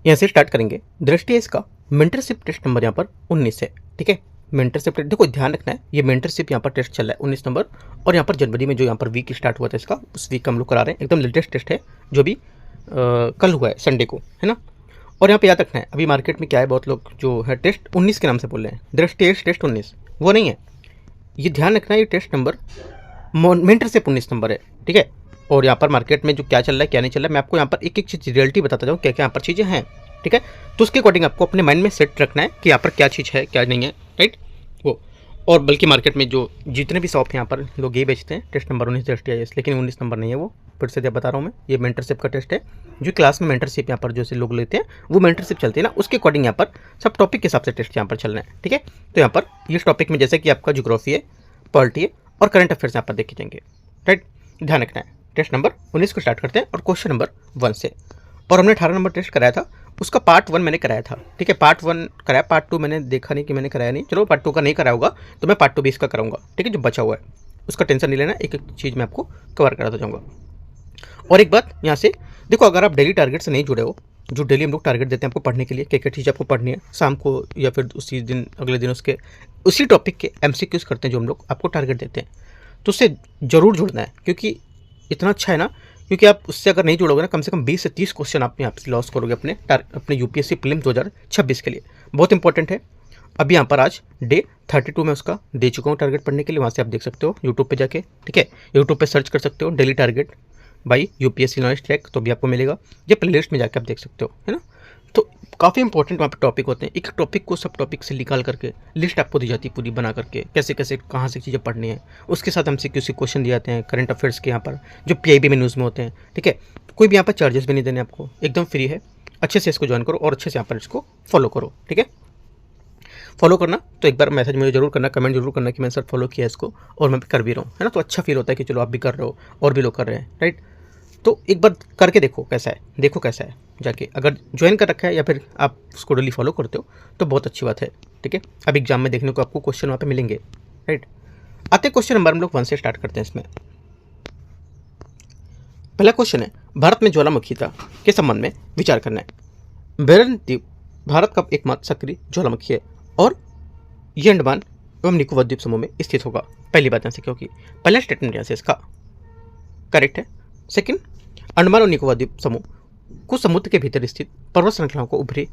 यहाँ से स्टार्ट करेंगे। दृष्टि है इसका मेंटरशिप टेस्ट नंबर यहाँ पर 19 है। ठीक है, मेंटरशिप टेस्ट देखो ध्यान रखना है, ये मेंटरशिप यहाँ पर टेस्ट चल रहा है 19 नंबर, और यहाँ पर जनवरी में जो यहाँ पर वीक स्टार्ट हुआ था इसका, उस वीक का हम लोग करा रहे हैं। एकदम लेटेस्ट टेस्ट है जो भी कल हुआ है संडे को, है ना। और यहाँ पे याद रखना है, अभी मार्केट में क्या है, बहुत लोग जो है टेस्ट 19 के नाम से बोल रहे हैं, दृष्टि टेस्ट 19, वो नहीं है। ये ध्यान रखना है, ये टेस्ट नंबर मेंटरशिप 19 नंबर है। ठीक है, और यहाँ पर मार्केट में जो क्या चल रहा है क्या नहीं चल रहा है, मैं आपको यहाँ पर एक एक चीज़ रियलिटी बताता जाऊँ, क्या क्या यहाँ पर चीज़ें हैं। ठीक है, तो उसके अकॉर्डिंग आपको अपने माइंड में सेट रखना है कि यहाँ पर क्या चीज़ है क्या नहीं है, राइट वो। और बल्कि मार्केट में जो जितने भी शॉप यहाँ पर लोग ये बेचते हैं टेस्ट नंबर 19 दृष्टि IAS, लेकिन 19 नंबर नहीं है वो। फिर से जब बता रहा हूँ मैं, ये मेंटरशिप का टेस्ट है, जो क्लास में मेंटरशिप यहाँ पर जो से लोग लेते हैं वो मेंटरशिप चलती है ना, उसके अकॉर्डिंग यहाँ पर सब टॉपिक के हिसाब से टेस्ट यहाँ पर चल रहे हैं। ठीक है, तो यहाँ पर इस टॉपिक में जैसे कि आपका ज्योग्राफी है, पॉलिटी है और करंट अफेयर्स यहाँ पर देखे जाएंगे, राइट। ध्यान रखना है, टेस्ट नंबर 19 को स्टार्ट करते हैं और क्वेश्चन नंबर 1 से। और हमने 18 नंबर टेस्ट कराया था, उसका पार्ट 1 मैंने कराया था। ठीक है, पार्ट 1 कराया, पार्ट 2 मैंने देखा नहीं कि मैंने कराया नहीं, चलो पार्ट 2 का नहीं कराया होगा तो मैं पार्ट 2 भी इसका कराऊंगा। ठीक है, जो बचा हुआ है उसका टेंशन नहीं लेना, एक एक चीज़ मैं आपको कवर कराता जाऊँगा। और एक बात यहाँ से देखो, अगर आप डेली टारगेट से नहीं जुड़े हो, जो डेली हम लोग टारगेट देते हैं आपको पढ़ने के लिए, क्या क्या चीज़ आपको पढ़नी है शाम को या फिर उसी दिन अगले दिन उसके उसी टॉपिक के MCQs करते हैं जो हम लोग आपको टारगेट देते हैं, तो उससे ज़रूर जुड़ना है, क्योंकि इतना अच्छा है ना, क्योंकि आप उससे अगर नहीं जुड़ोगे ना, कम से कम 20 से 30 क्वेश्चन आप यहाँ से लॉस करोगे अपने UPSC प्रीलिम्स 2026 के लिए। बहुत इंपॉर्टेंट है। अभी यहाँ पर आज डे 32 में उसका दे चुका हूँ टारगेट पढ़ने के लिए, वहाँ से आप देख सकते हो यूट्यूब पे जाके। ठीक है, यूट्यूब पे सर्च कर सकते हो daily target by UPSC knowledge track, तो भी आपको मिलेगा, या प्लेलिस्ट में जाके आप देख सकते हो, है ना। तो काफ़ी इंपॉर्टेंट वहाँ पे टॉपिक होते हैं, एक टॉपिक को सब टॉपिक से निकाल करके लिस्ट आपको दी जाती है पूरी बना करके, कैसे कैसे कहाँ से चीज़ें पढ़नी है। उसके साथ MCQ से क्वेश्चन दिए जाते हैं करंट अफेयर्स के यहाँ पर, जो PIB में न्यूज़ में होते हैं। ठीक है, कोई भी यहाँ पर चार्जेस भी नहीं देने आपको, एकदम फ्री है। अच्छे से इसको ज्वाइन करो और अच्छे से यहाँ पर इसको फॉलो करो। ठीक है, फॉलो करना तो एक बार मैसेज मुझे जरूर करना, कमेंट जरूर करना कि मैंने सर फॉलो किया इसको और मैं कर भी रहा हूँ, है ना। तो अच्छा फील होता है कि चलो आप भी कर रहे हो और भी लोग कर रहे हैं, राइट। तो एक बार करके देखो कैसा है, देखो कैसा है जाके, अगर ज्वाइन कर रखा है या फिर आप उसको डेली फॉलो करते हो तो बहुत अच्छी बात है। ठीक है, अब एग्जाम में देखने को आपको क्वेश्चन वहाँ पे मिलेंगे, राइट। आते क्वेश्चन नंबर हम लोग 1 से स्टार्ट करते हैं। इसमें पहला क्वेश्चन है, भारत में ज्वालामुखीता के संबंध में विचार करना है। बेरन द्वीप भारत का एकमात्र सक्रिय ज्वालामुखी है और ये अंडमान एवं निकोबार द्वीप समूह में स्थित होगा। पहली बात यहाँ से, क्योंकि पहला स्टेटमेंट यहाँ से इसका करेक्ट है। सेकंड, अंडमान और निकोबार द्वीप समूह को समुद्र के भीतर स्थित पर्वत श्रृंखलाओं को उभरे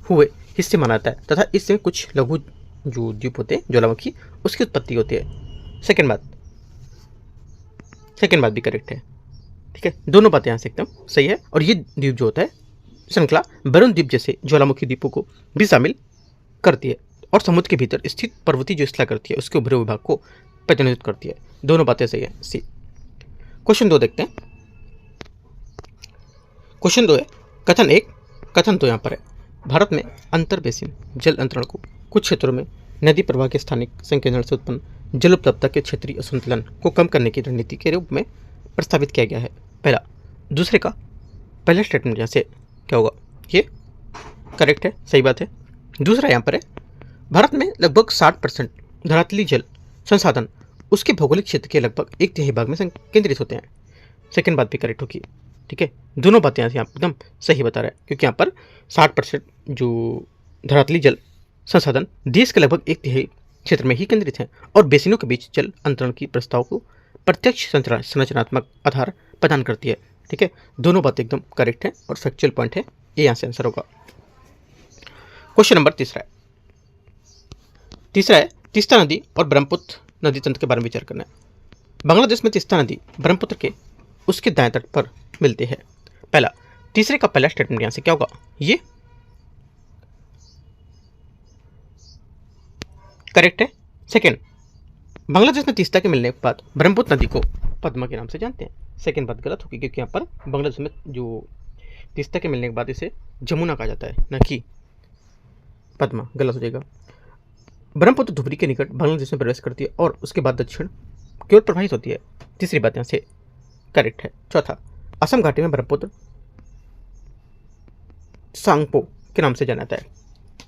हुए हिस्से माना जाता है तथा इससे कुछ लघु जो द्वीप होते हैं ज्वालामुखी उसकी उत्पत्ति होती है। सेकंड बात भी करेक्ट है। ठीक है, दोनों बातें यहाँ से एकदम सही है। और ये द्वीप जो होता है श्रृंखला बेरून द्वीप जैसे ज्वालामुखी द्वीपों को भी शामिल करती है और समुद्र के भीतर स्थित पर्वतीय जो स्थला करती है उसके उभरे हुए भाग को प्रतिनिधित्व करती है। दोनों बातें सही है, सी। क्वेश्चन 2 देखते हैं। क्वेश्चन 2 है, कथन 2 यहाँ पर है, भारत में अंतर बेसिन जल अंतरण को कुछ क्षेत्रों में नदी प्रवाह के स्थानिक संकेंद्रण से उत्पन्न जल उपलब्धता के क्षेत्रीय असंतुलन को कम करने की रणनीति के रूप में प्रस्तावित किया गया है। पहला, दूसरे का पहला स्टेटमेंट यहाँ से क्या होगा, ये करेक्ट है, सही बात है। दूसरा यहाँ पर है, भारत में लगभग 60% धरातली जल संसाधन उसके भौगोलिक क्षेत्र के लगभग 1/3 भाग में केंद्रित होते हैं। सेकेंड बात भी करेक्ट होगी। ठीक है, दोनों बातें यहाँ से एकदम सही बता रहा है, क्योंकि यहाँ पर 60% जो धरातली जल संसाधन देश के लगभग 1/3 क्षेत्र में ही केंद्रित हैं और बेसिनों के बीच जल अंतरण की प्रस्ताव को प्रत्यक्ष संरचनात्मक आधार प्रदान करती है। ठीक है, दोनों बातें एकदम करेक्ट है और फैक्चुअल पॉइंट है, ये यहाँ से आंसर होगा। क्वेश्चन नंबर तीसरा है, तीस्ता नदी और ब्रह्मपुत्र नदी तंत्र के बारे में विचार करना है। बांग्लादेश में तीस्ता नदी ब्रह्मपुत्र के उसके दाएं तट पर मिलते हैं। पहला, तीसरे का पहला स्टेटमेंट यहां से क्या होगा, ये करेक्ट है। सेकंड, बांग्लादेश में तीस्ता के मिलने के बाद ब्रह्मपुत्र नदी को पद्मा के नाम से जानते हैं। सेकंड बात गलत होगी, क्योंकि यहाँ पर बांग्लादेश में जो तीस्ता के मिलने के बाद इसे जमुना कहा जाता है, न कि पद्मा, गलत हो जाएगा। ब्रह्मपुत्र धुबरी के निकट बांग्लादेश में प्रवेश करती है और उसके बाद दक्षिण की ओर प्रवाहित होती है। तीसरी बात यहाँ से करेक्ट है। चौथा, असम घाटी में ब्रह्मपुत्र सांगपो के नाम से जाना जाता है।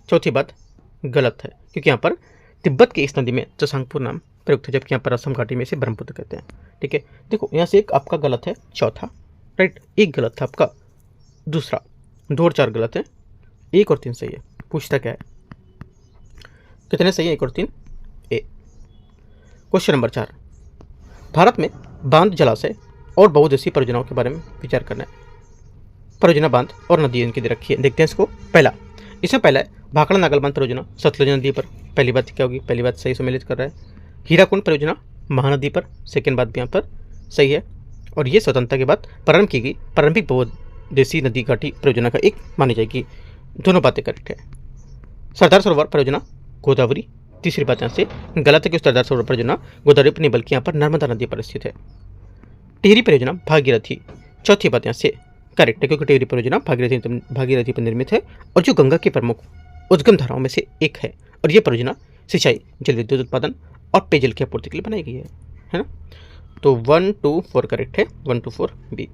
चौथी बात गलत है, क्योंकि यहाँ पर तिब्बत के इस नदी में त्सांगपो नाम प्रयुक्त है, जबकि यहाँ पर असम घाटी में इसे ब्रह्मपुत्र कहते हैं। ठीक है, देखो यहाँ से एक आपका गलत है, चौथा राइट, एक गलत था आपका, दूसरा 2 और 4 गलत है, 1 और 3 सही है। पूछता क्या है, कितने सही है? 1 और 3 ए। क्वेश्चन नंबर 4, भारत में बांध, जलाशय और बहुउद्देशीय परियोजनाओं के बारे में विचार करना है। परियोजना, बांध और नदी इनकी दे रखी है, देखते हैं इसको। पहला, इसमें पहला है भाखड़ा नागल बांध परियोजना सतलुज नदी पर। पहली बात क्या होगी? पहली बात सही सम्मिलित कर रहा है। हीराकुंड परियोजना महानदी पर, सेकेंड बात भी यहाँ पर सही है। और ये स्वतंत्रता के बाद प्रारंभ की गई प्रारंभिक बहुउद्देशीय नदी घाटी परियोजना का एक मानी जाएगी। दोनों बातें करेक्ट है। सरदार सरोवर परियोजना गोदावरी, तीसरी बात यहाँ से गलत है कि सरदार सरोवर परियोजना गोदावरी पर नहीं बल्कि यहाँ पर नर्मदा नदी पर स्थित है। टिहरी परियोजना भागीरथी, चौथी बात यहाँ से करेक्ट है क्योंकि टिहरी परियोजना भागीरथी पर निर्मित है और जो गंगा की प्रमुख उद्गम धाराओं में से एक है। और यह परियोजना सिंचाई, जल विद्युत उत्पादन और पेयजल की आपूर्ति के लिए बनाई गई है ना। तो 1 2 4 करेक्ट है, 1 2 4 बी।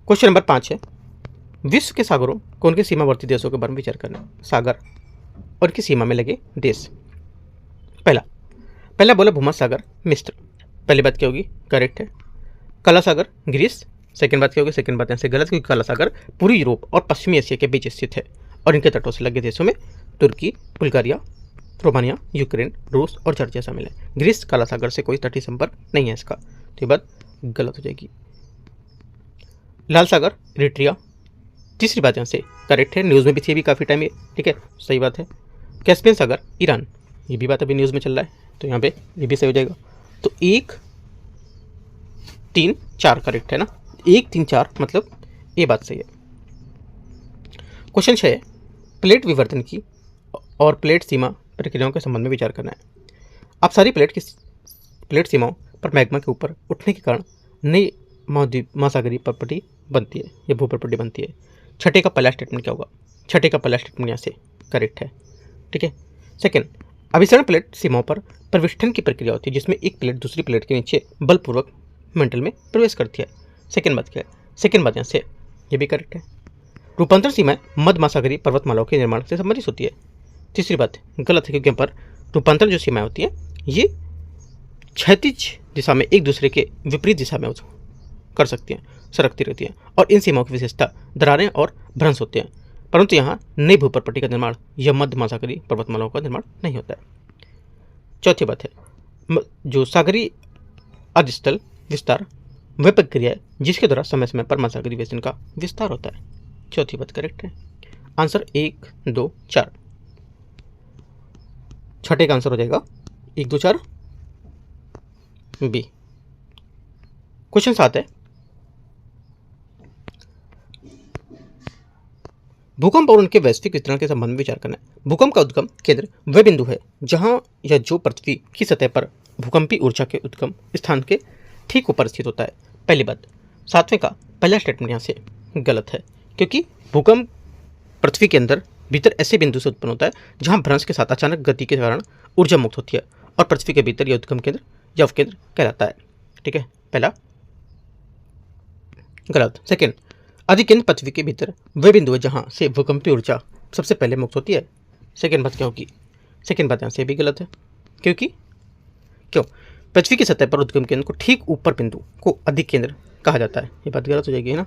क्वेश्चन नंबर 5 है, विश्व के सागरों को उनके सीमावर्ती देशों के बारे में विचार करना। सागर और उनकी सीमा में लगे देश। पहला बोला भूमध्य सागर मिस्र, पहली बात क्या होगी? करेक्ट है। काला सागर ग्रीस, सेकंड बात क्या होगी? सेकंड बात यहाँ से गलत क्योंकि काला सागर पूर्वी यूरोप और पश्चिमी एशिया के बीच स्थित है और इनके तटों से लगे देशों में तुर्की, बुल्गारिया, रोमानिया, यूक्रेन, रूस और जॉर्जिया शामिल है। ग्रीस काला सागर से कोई तटीय संपर्क नहीं है इसका, तो ये बात गलत हो जाएगी। लाल सागर इरिट्रिया, तीसरी बात यहाँ से करेक्ट है, न्यूज़ में भी थी अभी काफ़ी टाइम ये, ठीक है, सही बात है। कैस्पियन सागर ईरान, ये भी बात अभी न्यूज़ में चल रहा है, तो यहाँ पे ये भी सही हो जाएगा। तो 1 3 4 करेक्ट है ना, 1 3 4 मतलब ये बात सही है। क्वेश्चन 6, प्लेट विवर्तन की और प्लेट सीमा प्रक्रियाओं के संबंध में विचार करना है। अब सारी प्लेट सीमाओं पर मैग्मा के ऊपर उठने के कारण नई महासागरीय प्रॉपर्टी बनती है या भूप्रॉपर्टी बनती है। छठे का पहला स्टेटमेंट क्या होगा? छठे का पहला स्टेटमेंट यहाँ से करेक्ट है, ठीक है। सेकंड, अभिसरण प्लेट सीमाओं पर प्रविष्टन की प्रक्रिया होती है जिसमें एक प्लेट दूसरी प्लेट के नीचे बलपूर्वक मेंटल में प्रवेश करती है। सेकंड बात क्या है? सेकंड बात यहाँ से ये भी करेक्ट है। रूपांतरण सीमाएं मध्य महासागरीय पर्वतमालाओं के निर्माण से संबंधित होती है। तीसरी बात गलत है क्योंकि यहाँ पर रूपांतरण जो सीमाएं होती है ये क्षैतिज दिशा में एक दूसरे के विपरीत दिशा में कर सकती हैं, सरकती रहती हैं और इन सीमाओं की विशेषता दरारें और भ्रंश होते हैं, परंतु यहाँ नई भूप्रॉपर्टी का निर्माण या मध्य महासागरीय पर्वतमालाओं का निर्माण नहीं होता है। चौथी बात है जो सागरीय अधिस्थल विस्तार वह प्रक्रिया है जिसके द्वारा समय समय पर महासागरीय बेसिन का विस्तार होता है। चौथी बात करेक्ट है। आंसर 1 2 4, छठे का आंसर हो जाएगा 1 2 4 बी। क्वेश्चन 7 है, भूकंप और उनके वैश्विक वितरण के संबंध में विचार करना है। भूकंप का उद्गम केंद्र वह बिंदु है जहां या जो पृथ्वी की सतह पर भूकंपी ऊर्जा के उद्गम स्थान के ठीक ऊपर स्थित होता है। पहली बात, 7वें का पहला स्टेटमेंट यहाँ से गलत है क्योंकि भूकंप पृथ्वी के अंदर भीतर ऐसे बिंदु से उत्पन्न होता है जहां भ्रंश के साथ अचानक गति के कारण ऊर्जा मुक्त होती है और पृथ्वी के भीतर यह उद्गम केंद्र या उपकेंद्र कहलाता है, ठीक है, पहला गलत। सेकेंड, अधिकेंद्र पृथ्वी के भीतर वह बिंदु है जहां से भूकंपी ऊर्जा सबसे पहले मुक्त होती है। सेकेंड बात क्या होगी? सेकेंड बात यहाँ से भी गलत है क्योंकि क्यों? पृथ्वी की सतह पर उद्गम केंद्र को ठीक ऊपर बिंदु को अधिकेंद्र कहा जाता है, ये बात गलत हो जाएगी है ना।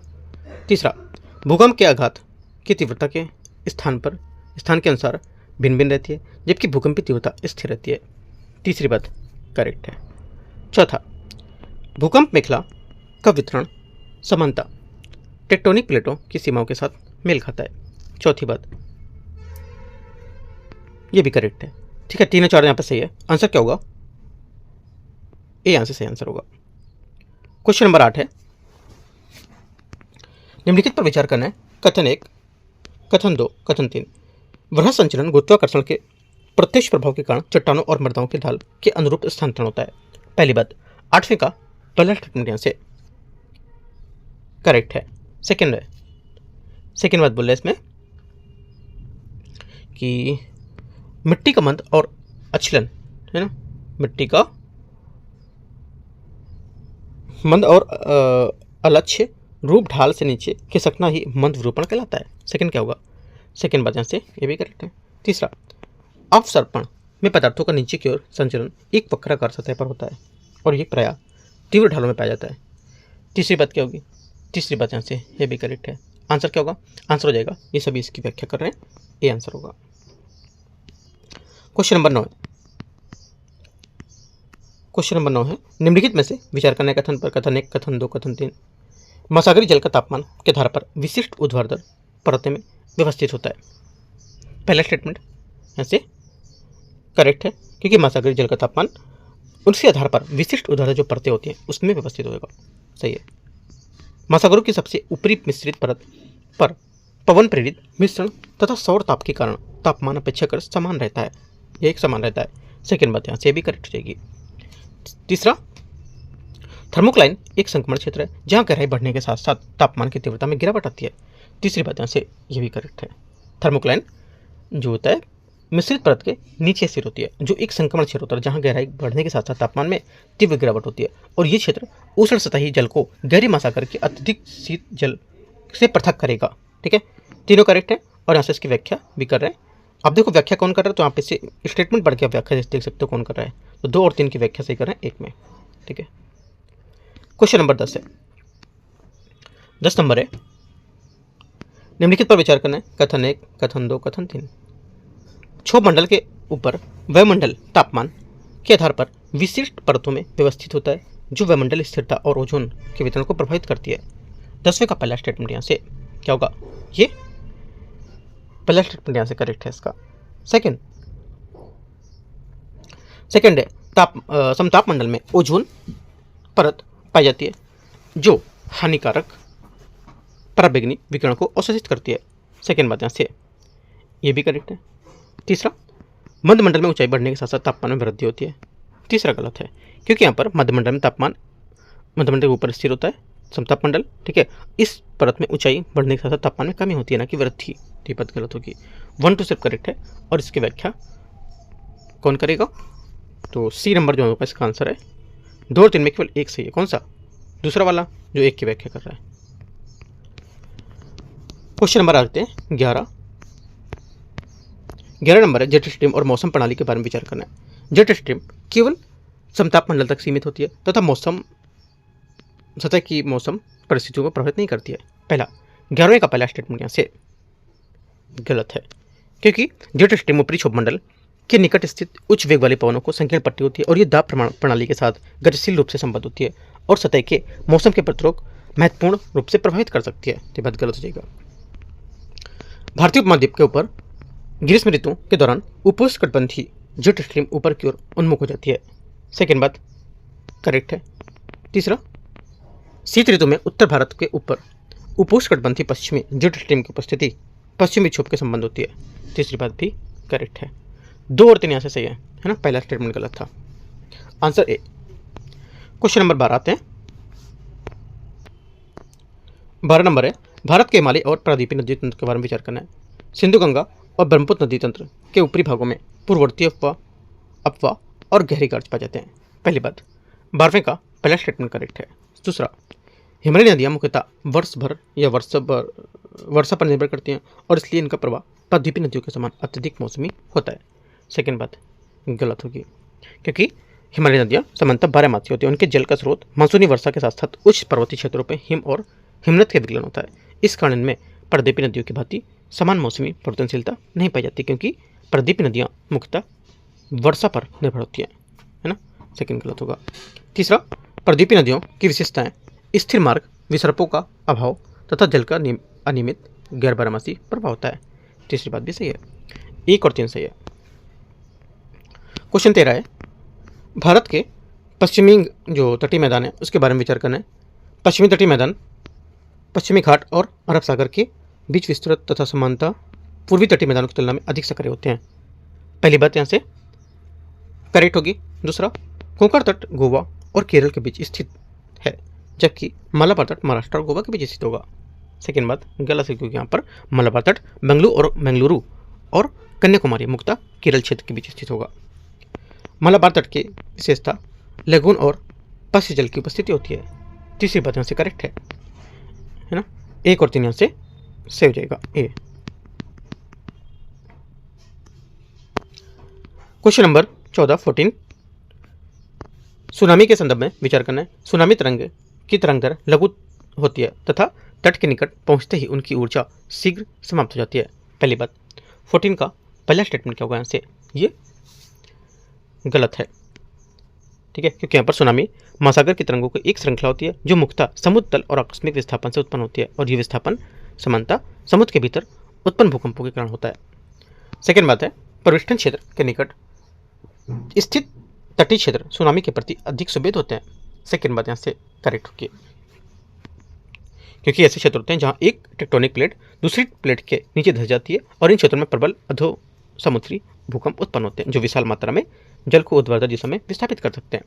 तीसरा, भूकंप के आघात की तीव्रता के स्थान के अनुसार भिन्न भिन्न रहती है जबकि भूकंपी तीव्रता स्थिर रहती है। तीसरी बात करेक्ट है। चौथा, भूकंप मेखला का वितरण समानता टेक्टोनिक प्लेटों की सीमाओं के साथ मेल खाता है। चौथी बात ये भी करेक्ट है, ठीक है, 3 और 4 यहाँ पर सही है। आंसर क्या होगा? ए यहाँ से सही आंसर होगा। क्वेश्चन नंबर 8 है, निम्नलिखित पर विचार करना है। कथन 1, कथन 2, कथन 3, वृहद संचलन गुरुत्वाकर्षण के प्रत्यक्ष प्रभाव के कारण चट्टानों और मृदाओं के ढाल के अनुरूप स्थानांतरण होता है। पहली बात, 8वें का पहला स्टेटमेंट यहाँ से करेक्ट है। सेकेंड बात बोल रहे हैं इसमें कि मिट्टी का मंद और अचलन है ना, मिट्टी का मंद और अलक्ष्य रूप ढाल से नीचे खिसकना ही मंद विरूपण कहलाता है। सेकंड क्या होगा? सेकंड बात यहाँ से ये भी करेक्ट है। तीसरा, अवसर्पण में पदार्थों का नीचे की ओर संचलन एक वक्राकार सतह पर होता है और ये प्रायः तीव्र ढालों में पाया जाता है। तीसरी बात क्या होगी? तीसरी बात यहाँ से ये भी करेक्ट है। आंसर क्या होगा? आंसर हो जाएगा, ये सभी इसकी व्याख्या कर रहे हैं, ये आंसर होगा। क्वेश्चन नंबर 9 है निम्नलिखित में से विचार करने कथन पर कथन 1, कथन 2, कथन 3 महासागरीय जल का तापमान के आधार पर विशिष्ट ऊर्ध्वाधर परतों में व्यवस्थित होता है। पहला स्टेटमेंट यहाँ से करेक्ट है, क्योंकि महासागरीय जल का तापमान उसके आधार पर विशिष्ट ऊर्ध्वाधर जो परतें होती हैं उसमें व्यवस्थित होगा, सही है। महासागरों की सबसे ऊपरी मिश्रित परत पर पवन प्रेरित मिश्रण तथा सौर ताप के कारण तापमान अपेक्षाकृत समान रहता है, यह एक समान रहता है। सेकेंड बात यहाँ से भी करेक्ट हो जाएगी। तीसरा, थर्मोक्लाइन एक संक्रमण क्षेत्र है जहाँ गहराई बढ़ने के साथ साथ तापमान की तीव्रता में गिरावट आती है। तीसरी बात यहाँ से ये भी करेक्ट है। थर्मोक्लाइन जो होता है मिश्रित परत के नीचे स्थिर होती है, जो एक संक्रमण क्षेत्र होता है जहाँ गहराई बढ़ने के साथ साथ तापमान में तीव्र गिरावट होती है, और ये क्षेत्र उष्ण सतही जल को गहरी महासागर के अत्यधिक शीत जल से पृथक करेगा। ठीक है, तीनों करेक्ट है, और यहाँ से इसकी व्याख्या भी कर रहे हैं। अब देखो व्याख्या कौन कर रहा है, तो यहाँ पे से स्टेटमेंट पढ़ के आप व्याख्या देख सकते हो कौन कर रहा है। तो 2 और 3 की व्याख्या सही कर रहे हैं एक में। ठीक है, क्वेश्चन नंबर 10 है। 10 नंबर है निम्नलिखित पर विचार करना है। कथन 1, कथन 2, कथन 3 क्षोभ मंडल के ऊपर वायुमंडल तापमान के आधार पर विशिष्ट परतों में व्यवस्थित होता है, जो वायुमंडल स्थिरता और ओजोन के वितरण को प्रभावित करती है। 10वें का पहला स्टेटमेंट यहाँ से क्या होगा? ये पहला स्टेटमेंट यहाँ से करेक्ट है इसका। सेकंड है समताप मंडल में ओजोन परत पाई जाती है, जो हानिकारक पराबैंगनी विकिरण को अवशोषित करती है। सेकेंड बात यहाँ से ये भी करेक्ट है। तीसरा, मध्य मंडल में ऊंचाई बढ़ने के साथ साथ तापमान में वृद्धि होती है। तीसरा गलत है, क्योंकि यहाँ पर मध्य मंडल में तापमान मध्य मंडल के ऊपर स्थिर होता है समताप मंडल। ठीक है, इस परत में ऊंचाई बढ़ने के साथ साथ तापमान में कमी होती है, ना कि वृद्धि। ये बात गलत होगी। 1 2 सिर्फ करेक्ट है, और इसकी व्याख्या कौन करेगा? तो सी नंबर जो होगा इसका आंसर है। 2 और 3 में केवल एक सही है। कौन सा? दूसरा वाला जो एक की व्याख्या कर रहा है। क्वेश्चन नंबर आते हैं 11 नंबर है जेट स्ट्रीम और मौसम प्रणाली के बारे में विचार करना है। जेट स्ट्रीम केवल समताप मंडल तक सीमित होती है तथा सतह की मौसम परिस्थितियों को प्रभावित नहीं करती है। पहला 11वें का पहला स्टेटमेंट यहाँ से गलत है, क्योंकि जेट स्ट्रीम ऊपरी क्षोभ मंडल के निकट स्थित उच्च वेग वाले पवनों को संकीर्ण पट्टी होती है, और ये दाब प्रणाली के साथ गतिशील रूप से संबद्ध होती है और सतह के मौसम के प्रतिरोध महत्वपूर्ण रूप से प्रभावित कर सकती है। ये बात गलत हो जाएगा। भारतीय उपमहाद्वीप के ऊपर ग्रीष्म ऋतु के दौरान उपोष्णकटिबंधीय जेट स्ट्रीम ऊपर की ओर उन्मुख हो जाती है। सेकेंड बात करेक्ट है। तीसरा, शीत ऋतु में उत्तर भारत के ऊपर उपोष्णकटिबंधीय पश्चिमी जेट स्ट्रीम की उपस्थिति पश्चिमी विक्षोभ के संबंध होती है। तीसरी बात भी करेक्ट है। 2 और 3 यहाँ से सही है ना? पहला स्टेटमेंट गलत था। Answer A. क्वेश्चन नंबर 12 आते हैं। 12 नंबर है भारत के हिमालय और प्रायद्वीपीय नदी तंत्र के बारे में विचार करना है। सिंधु गंगा और ब्रह्मपुत्र नदी तंत्र के ऊपरी भागों में पूर्ववर्ती अफवाह और गहरी गर्ज पाए जाते हैं। पहली बात 12वें का पहला स्टेटमेंट करेक्ट है। दूसरा, हिमालयी नदियाँ मुख्यतः वर्ष भर या वर्षा पर निर्भर करती हैं, और इसलिए इनका प्रवाह प्रायद्वीपीय नदियों के समान अत्यधिक मौसमी होता है। सेकेंड बात गलत होगी, क्योंकि हिमालयी नदियाँ सामान्यतः 12 मासी होती हैं। उनके जल का स्रोत मानसूनी वर्षा के साथ साथ उच्च पर्वतीय क्षेत्रों पर हिम और हिमनद के विकलन होता है। इस कारण इनमें प्रायद्वीपीय नदियों की भांति समान मौसमी परिवर्तनशीलता नहीं पाई जाती, क्योंकि प्रायद्वीपीय नदियाँ मुख्यतः वर्षा पर निर्भर होती हैं, है ना? सेकेंड गलत होगा। तीसरा, प्रायद्वीपीय नदियों की विशेषताएं स्थिर मार्ग, विसर्पों का अभाव तथा जल का अनियमित गैर बारहमासी प्रभाव होता है। तीसरी बात भी सही है। 1 और 3 सही है। क्वेश्चन 13 है भारत के पश्चिमी जो तटीय मैदान है उसके बारे में विचार करना है। पश्चिमी तटीय मैदान पश्चिमी घाट और अरब सागर के बीच विस्तृत तथा समानता पूर्वी तटीय मैदानों की तुलना में अधिक सक्रिय होते हैं। पहली बात यहाँ से करेक्ट होगी। दूसरा, कोंकण तट गोवा और केरल के बीच स्थित है, जबकि मलाबार तट महाराष्ट्र और गोवा के बीच स्थित होगा। सेकेंड बात गलत है, क्योंकि यहाँ पर मलाबार तट बेंगलुरु और कन्याकुमारी मुख्यतः केरल क्षेत्र के बीच स्थित होगा। मलाबार तट की विशेषता लेगून और पश्चिमी जल की उपस्थिति होती है। तीसरी बात यहाँ से करेक्ट है ना? 1 और 3 यहाँ से सही हो जाएगा ए। क्वेश्चन नंबर 14 सुनामी के संदर्भ में विचार करना है। सुनामी तरंग की तरंग दर लघु होती है तथा तट के निकट पहुंचते ही उनकी ऊर्जा शीघ्र समाप्त हो जाती है। पहली बात। 14 का पहला स्टेटमेंट क्या होगा यहाँ से, ये गलत है, ठीक है, क्योंकि यहाँ पर सुनामी महासागर की तरंगों की एक श्रृंखला होती है जो मुख्यतः समुद्र तल और आकस्मिक विस्थापन से उत्पन्न होती है, और ये विस्थापन समानता समुद्र के भीतर उत्पन्न भूकंपों के कारण होता है। सेकेंड बात है, परिवेष्टन क्षेत्र के निकट स्थित तटीय क्षेत्र सुनामी के प्रति अधिक सुवेद होते हैं। सेकेंड बात यहाँ से करेक्ट होगी, क्योंकि ऐसे क्षेत्र होते हैं जहाँ एक टेक्टोनिक प्लेट दूसरी प्लेट के नीचे धस जाती है और इन क्षेत्रों में प्रबल अधो समुद्री भूकंप उत्पन्न होते हैं जो विशाल मात्रा में जल को ऊर्ध्वाधर दिशा में विस्थापित कर सकते हैं।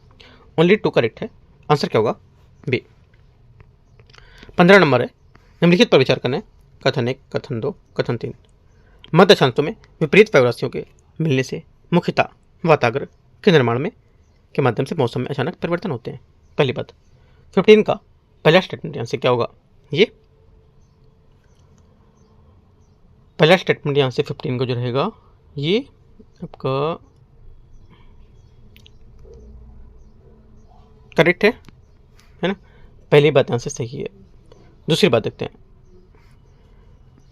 ओनली 2 करेक्ट है, आंसर क्या होगा, बी। 15 नंबर है, निम्नलिखित पर विचार करना है। कथन 1, कथन 2, कथन 3। मध्य अक्षांशों में विपरीत वायुराशियों के मिलने से मुख्यतः वाताग्र के निर्माण में के माध्यम से मौसम में अचानक परिवर्तन होते हैं। पहली बात। 15 का पहला स्टेटमेंट यहाँ से क्या होगा, ये पहला स्टेटमेंट यहाँ से 15 का जो रहेगा ये आपका करेक्ट है ना। पहली बात यहाँ से सही है। दूसरी बात देखते हैं,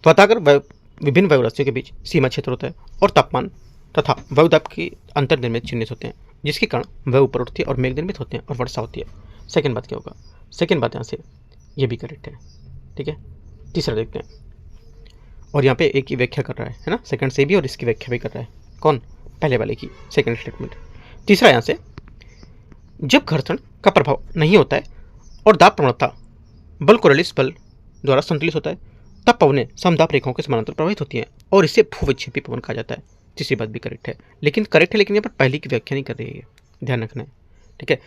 वाताग्र विभिन्न वायुराशियों के बीच सीमा क्षेत्र होता है और तापमान तथा वायुदाब की अंतर्निर्मित चिन्हित होते हैं, जिसके कारण वह ऊपर उठती है और मेघ निर्मित होते हैं और वर्षा होती है। सेकेंड बात क्या होगा, सेकेंड बात यहाँ से ये भी करेक्ट है, ठीक है। तीसरा देखते हैं, और यहाँ पे एक ही व्याख्या कर रहा है ना, सेकंड से भी और इसकी व्याख्या भी कर रहा है, कौन, पहले वाले की सेकंड स्टेटमेंट। तीसरा यहाँ से, जब घर्षण का प्रभाव नहीं होता है और दाब प्रवणता बल कोरलिस बल द्वारा संतुलित होता है, तब पवनें समदाब रेखाओं के समानांतर प्रवाहित होती हैं और इसे भूविक्षेपी पवन कहा जाता है। तीसरी बात भी करेक्ट है, लेकिन यहाँ पर पहली की व्याख्या नहीं कर रही है, ध्यान रखना है, ठीक है।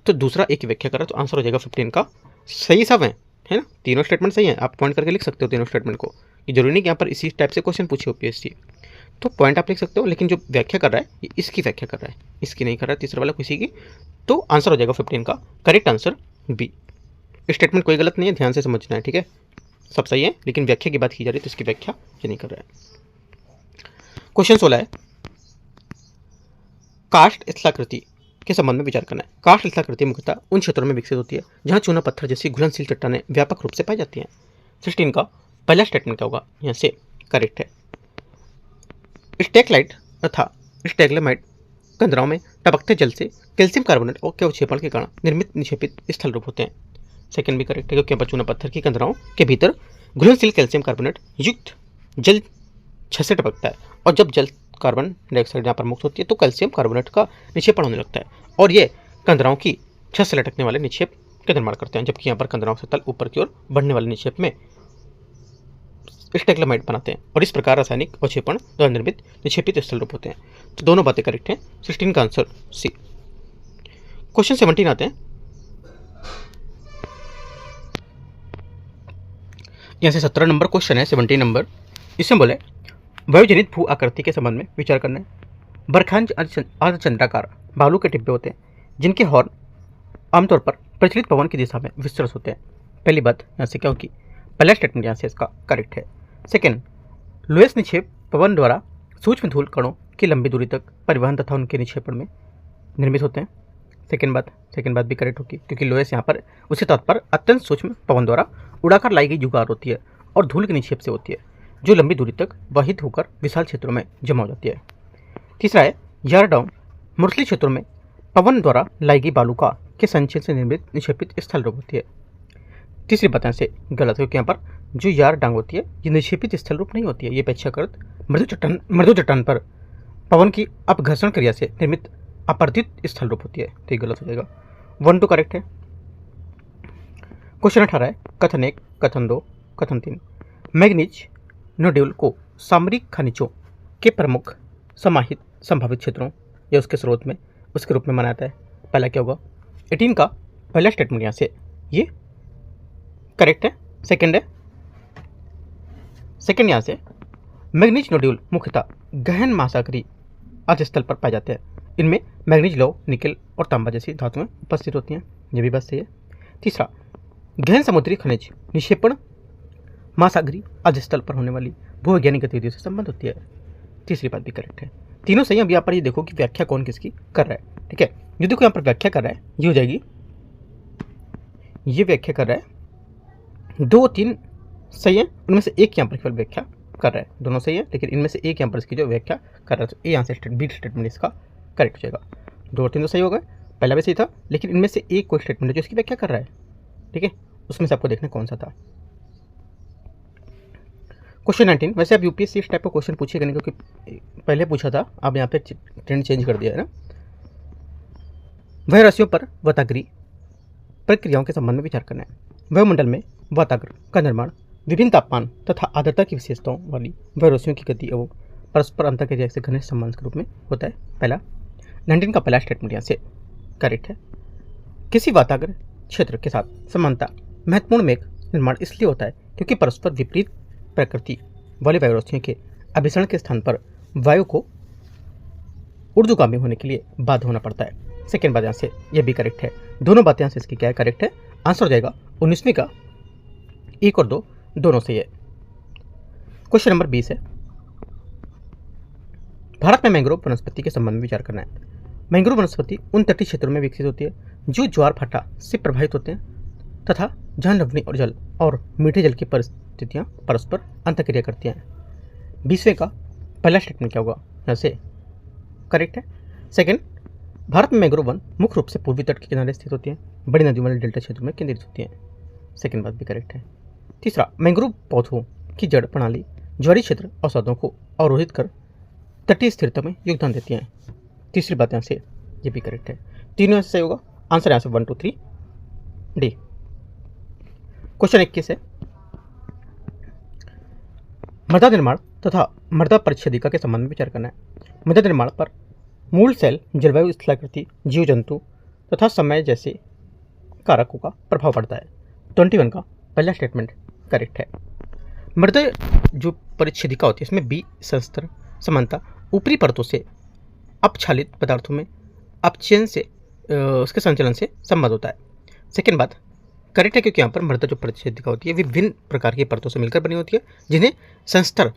तो दूसरा एक की व्याख्या कर रहा है, तो आंसर हो जाएगा 15 का सही सब है ना। तीनों स्टेटमेंट सही है, आप पॉइंट करके लिख सकते हो तीनों स्टेटमेंट को, ये जरूरी नहीं कि यहाँ पर इसी टाइप से क्वेश्चन पूछे यूपीएससी, तो पॉइंट आप लिख सकते हो, लेकिन जो व्याख्या कर रहा है ये इसकी व्याख्या कर रहा है, इसकी नहीं कर रहा है, तीसरा वाला किसी की। तो आंसर हो जाएगा 15 का करेक्ट आंसर बी। स्टेटमेंट कोई गलत नहीं है, ध्यान से समझना है, ठीक है, सब सही है, लेकिन व्याख्या की बात की जा रही है तो इसकी व्याख्या ये नहीं कर रहा है। क्वेश्चन 16 है, काष्ठ स्थलाकृति के संबंध में विचार करना है। काष्ठ स्थलाकृति मुख्यतः उन क्षेत्रों में विकसित होती है जहां चूना पत्थर जैसी घुलनशील चट्टानें व्यापक रूप से पाई जाती हैं। 16 का पहला स्टेटमेंट क्या होगा, यहाँ से करेक्ट है। स्टेकलाइट तथा स्टेगलेमाइट कंदराओं में टपकते जल से कैल्शियम कार्बोनेट और के अवक्षेपण के कारण निर्मित निक्षेपित स्थल रूप होते हैं। सेकंड भी करेक्ट है, क्योंकि यहाँ पर चूना पत्थर की कंदराओं के भीतर घुलनशील कैल्शियम कार्बोनेट युक्त जल छत से टपकता है, और जब जल कार्बन डाइऑक्साइड यहाँ पर मुक्त होती है तो कैल्शियम कार्बोनेट का निक्षेपण होने लगता है, और ये कंदराओं की छत से लटकने वाले निक्षेप का निर्माण करते हैं, जबकि यहाँ पर कंदराओं से तल ऊपर की ओर बढ़ने वाले निक्षेप में स्टेगलेमाइट बनाते हैं, और इस प्रकार रासायनिक अवक्षेपण द्वारा निर्मित निक्षेपित स्थल रूप होते हैं। तो दोनों बातें करेक्ट हैं, 16 का आंसर सी। क्वेश्चन 17 आते हैं, यहाँ से 17 नंबर क्वेश्चन है, 17 नंबर। इसमें बोले वायुजनित भू आकृति के संबंध में विचार करना है। बरखांज अर्धचंद्राकार बालू के टिब्बे होते हैं जिनके हॉर्न आमतौर पर प्रचलित पवन की दिशा में विस्तृत होते हैं। पहली बात यहाँ से क्या होगी, पहला स्टेटमेंट यहाँ से इसका करेक्ट है। सेकेंड, लोएस निक्षेप पवन द्वारा सूक्ष्म धूल कणों की लंबी दूरी तक परिवहन तथा उनके निक्षेपण में निर्मित होते हैं। सेकेंड बात भी करेक्ट होगी, क्योंकि लोएस यहाँ पर उसी तौर पर अत्यंत सूक्ष्म पवन द्वारा उड़ाकर लाई गई जुगार होती है और धूल के निक्षेप से होती है, जो लंबी दूरी तक वाहित होकर विशाल क्षेत्रों में जमा हो जाती है। तीसरा है, यारडाउन मुरसली क्षेत्रों में पवन द्वारा लाई गई बालूका के संचय से निर्मित निक्षेपित स्थल रूप होती है। तीसरी बात से गलत है, क्योंकि यहाँ पर जो यार डांग होती है ये निक्षेपित स्थल रूप नहीं होती है, ये अपेक्षाकृत मृदु चट्टान पर पवन की अपघर्षण क्रिया से निर्मित अपर्दित स्थल रूप होती है, तो ये गलत हो जाएगा। 1 2 करेक्ट है। क्वेश्चन 18 है, कथन 1, कथन 2, कथन 3। मैग्नीज नोड्यूल को सामरिक खनिजों के प्रमुख समाहित संभावित क्षेत्रों या उसके स्रोत में उसके रूप में माना जाता है। पहला क्या होगा, 18 का पहला स्टेटमेंट यहाँ से ये करेक्ट है। सेकंड यहाँ से मैग्नीज नोड्यूल मुख्यतः गहन महासागरीय अधस्थल पर पाए जाते हैं। इनमें मैग्नीज लौह, निकेल और तांबा जैसी धातुएं उपस्थित होती हैं, ये भी बात सही है। तीसरा, गहन समुद्री खनिज निक्षेपण महासागरीय अधस्थल पर होने वाली भूवैज्ञानिक गतिविधियों से संबंध होती है, तीसरी बात भी करेक्ट है। तीनों सही। अब यहाँ पर ये देखो कि व्याख्या कौन किसकी कर रहा है, ठीक है। जो देखो यहाँ पर व्याख्या कर रहा है ये हो जाएगी, ये व्याख्या कर रहा है 2, 3 सही है, उनमें से एक यहाँ पर केवल व्याख्या कर रहा है। दोनों सही है, लेकिन इनमें से एक यहाँ पर इसकी जो व्याख्या कर रहा है, तो ए यहाँ से बी स्टेटमेंट इसका करेक्ट हो जाएगा। 2 और 3 तो सही हो गए, पहला भी सही था, लेकिन इनमें से एक कोई स्टेटमेंट है जो इसकी व्याख्या कर रहा है, ठीक है, उसमें से आपको देखना कौन सा था। क्वेश्चन 19, वैसे आप यूपीएससी इस टाइप का क्वेश्चन पूछेगा नहीं, क्योंकि पहले पूछा था, अब यहाँ पे ट्रेंड चेंज कर दिया है ना। वह राशियों पर वाताग्री प्रक्रियाओं के संबंध में विचार करना है। वायुमंडल में वाताग्र का निर्माण विभिन्न तापमान तथा आर्द्रता की विशेषताओं वाली वायुराशियों की गति एवं परस्पर अंतःक्रिया से घनिष्ठ संबंध के रूप में होता है। पहला 19 का पहला स्टेटमेंट यहाँ से करेक्ट है। किसी वाताग्र क्षेत्र के साथ समानता महत्वपूर्ण मेघ निर्माण इसलिए होता है क्योंकि परस्पर विपरीत प्रकृति वाली वायुराशियों के अभिसरण के स्थान पर वायु को ऊर्ध्वगामी होने के लिए बाध्य होना पड़ता है। सेकेंड बात यहाँ से यह भी करेक्ट है। दोनों बातें यहाँ से इसकी क्या है, करेक्ट है। आंसर हो जाएगा 19वीं का 1 और 2 दोनों सही है। क्वेश्चन नंबर 20 है, भारत में मैंग्रोव वनस्पति के संबंध में विचार करना है। मैंग्रोव वनस्पति उन तटीय क्षेत्रों में विकसित होती है जो ज्वार भाटा से प्रभावित होते हैं तथा जहाँ लवणीय और जल और मीठे जल की परिस्थितियाँ परस्पर अंतःक्रिया करती हैं। 20वें का पहला स्टेटमेंट क्या होगा, यहाँ से करेक्ट है। सेकेंड, भारत में मैंग्रोव वन मुख्य रूप से पूर्वी तट के किनारे स्थित होती हैं, बड़ी नदियों वाले डेल्टा क्षेत्र में केंद्रित होती हैं। सेकेंड बात भी करेक्ट है। तीसरा, मैंग्रोव पौधों की जड़ प्रणाली ज्वारीय क्षेत्र औसतों को अवरोधित कर तटीय स्थिरता में योगदान देती हैं। तीसरी बात यहाँ से ये भी करेक्ट है। तीनों से सही होगा। आंसर यहाँ से 1, 2, 3 डी। क्वेश्चन 21 है, मृदा निर्माण तथा मृदा परिच्छेदिका के संबंध में विचार करना है। मृदा निर्माण पर मूल सेल, जलवायु स्थलाकृति, जीव जंतु तथा समय जैसे कारकों का प्रभाव पड़ता है। 21 का पहला स्टेटमेंट करेक्ट है। मृदा जो परिच्छेदिका होती है इसमें बी संस्तर समानता ऊपरी परतों से अपक्षालित पदार्थों में अपचयन से उसके संचलन से संबंध होता है। सेकेंड बात करेक्ट है, क्योंकि यहाँ पर मृदा जो परिच्छेदिका होती है विभिन्न प्रकार की परतों से मिलकर बनी होती है जिन्हें संस्तर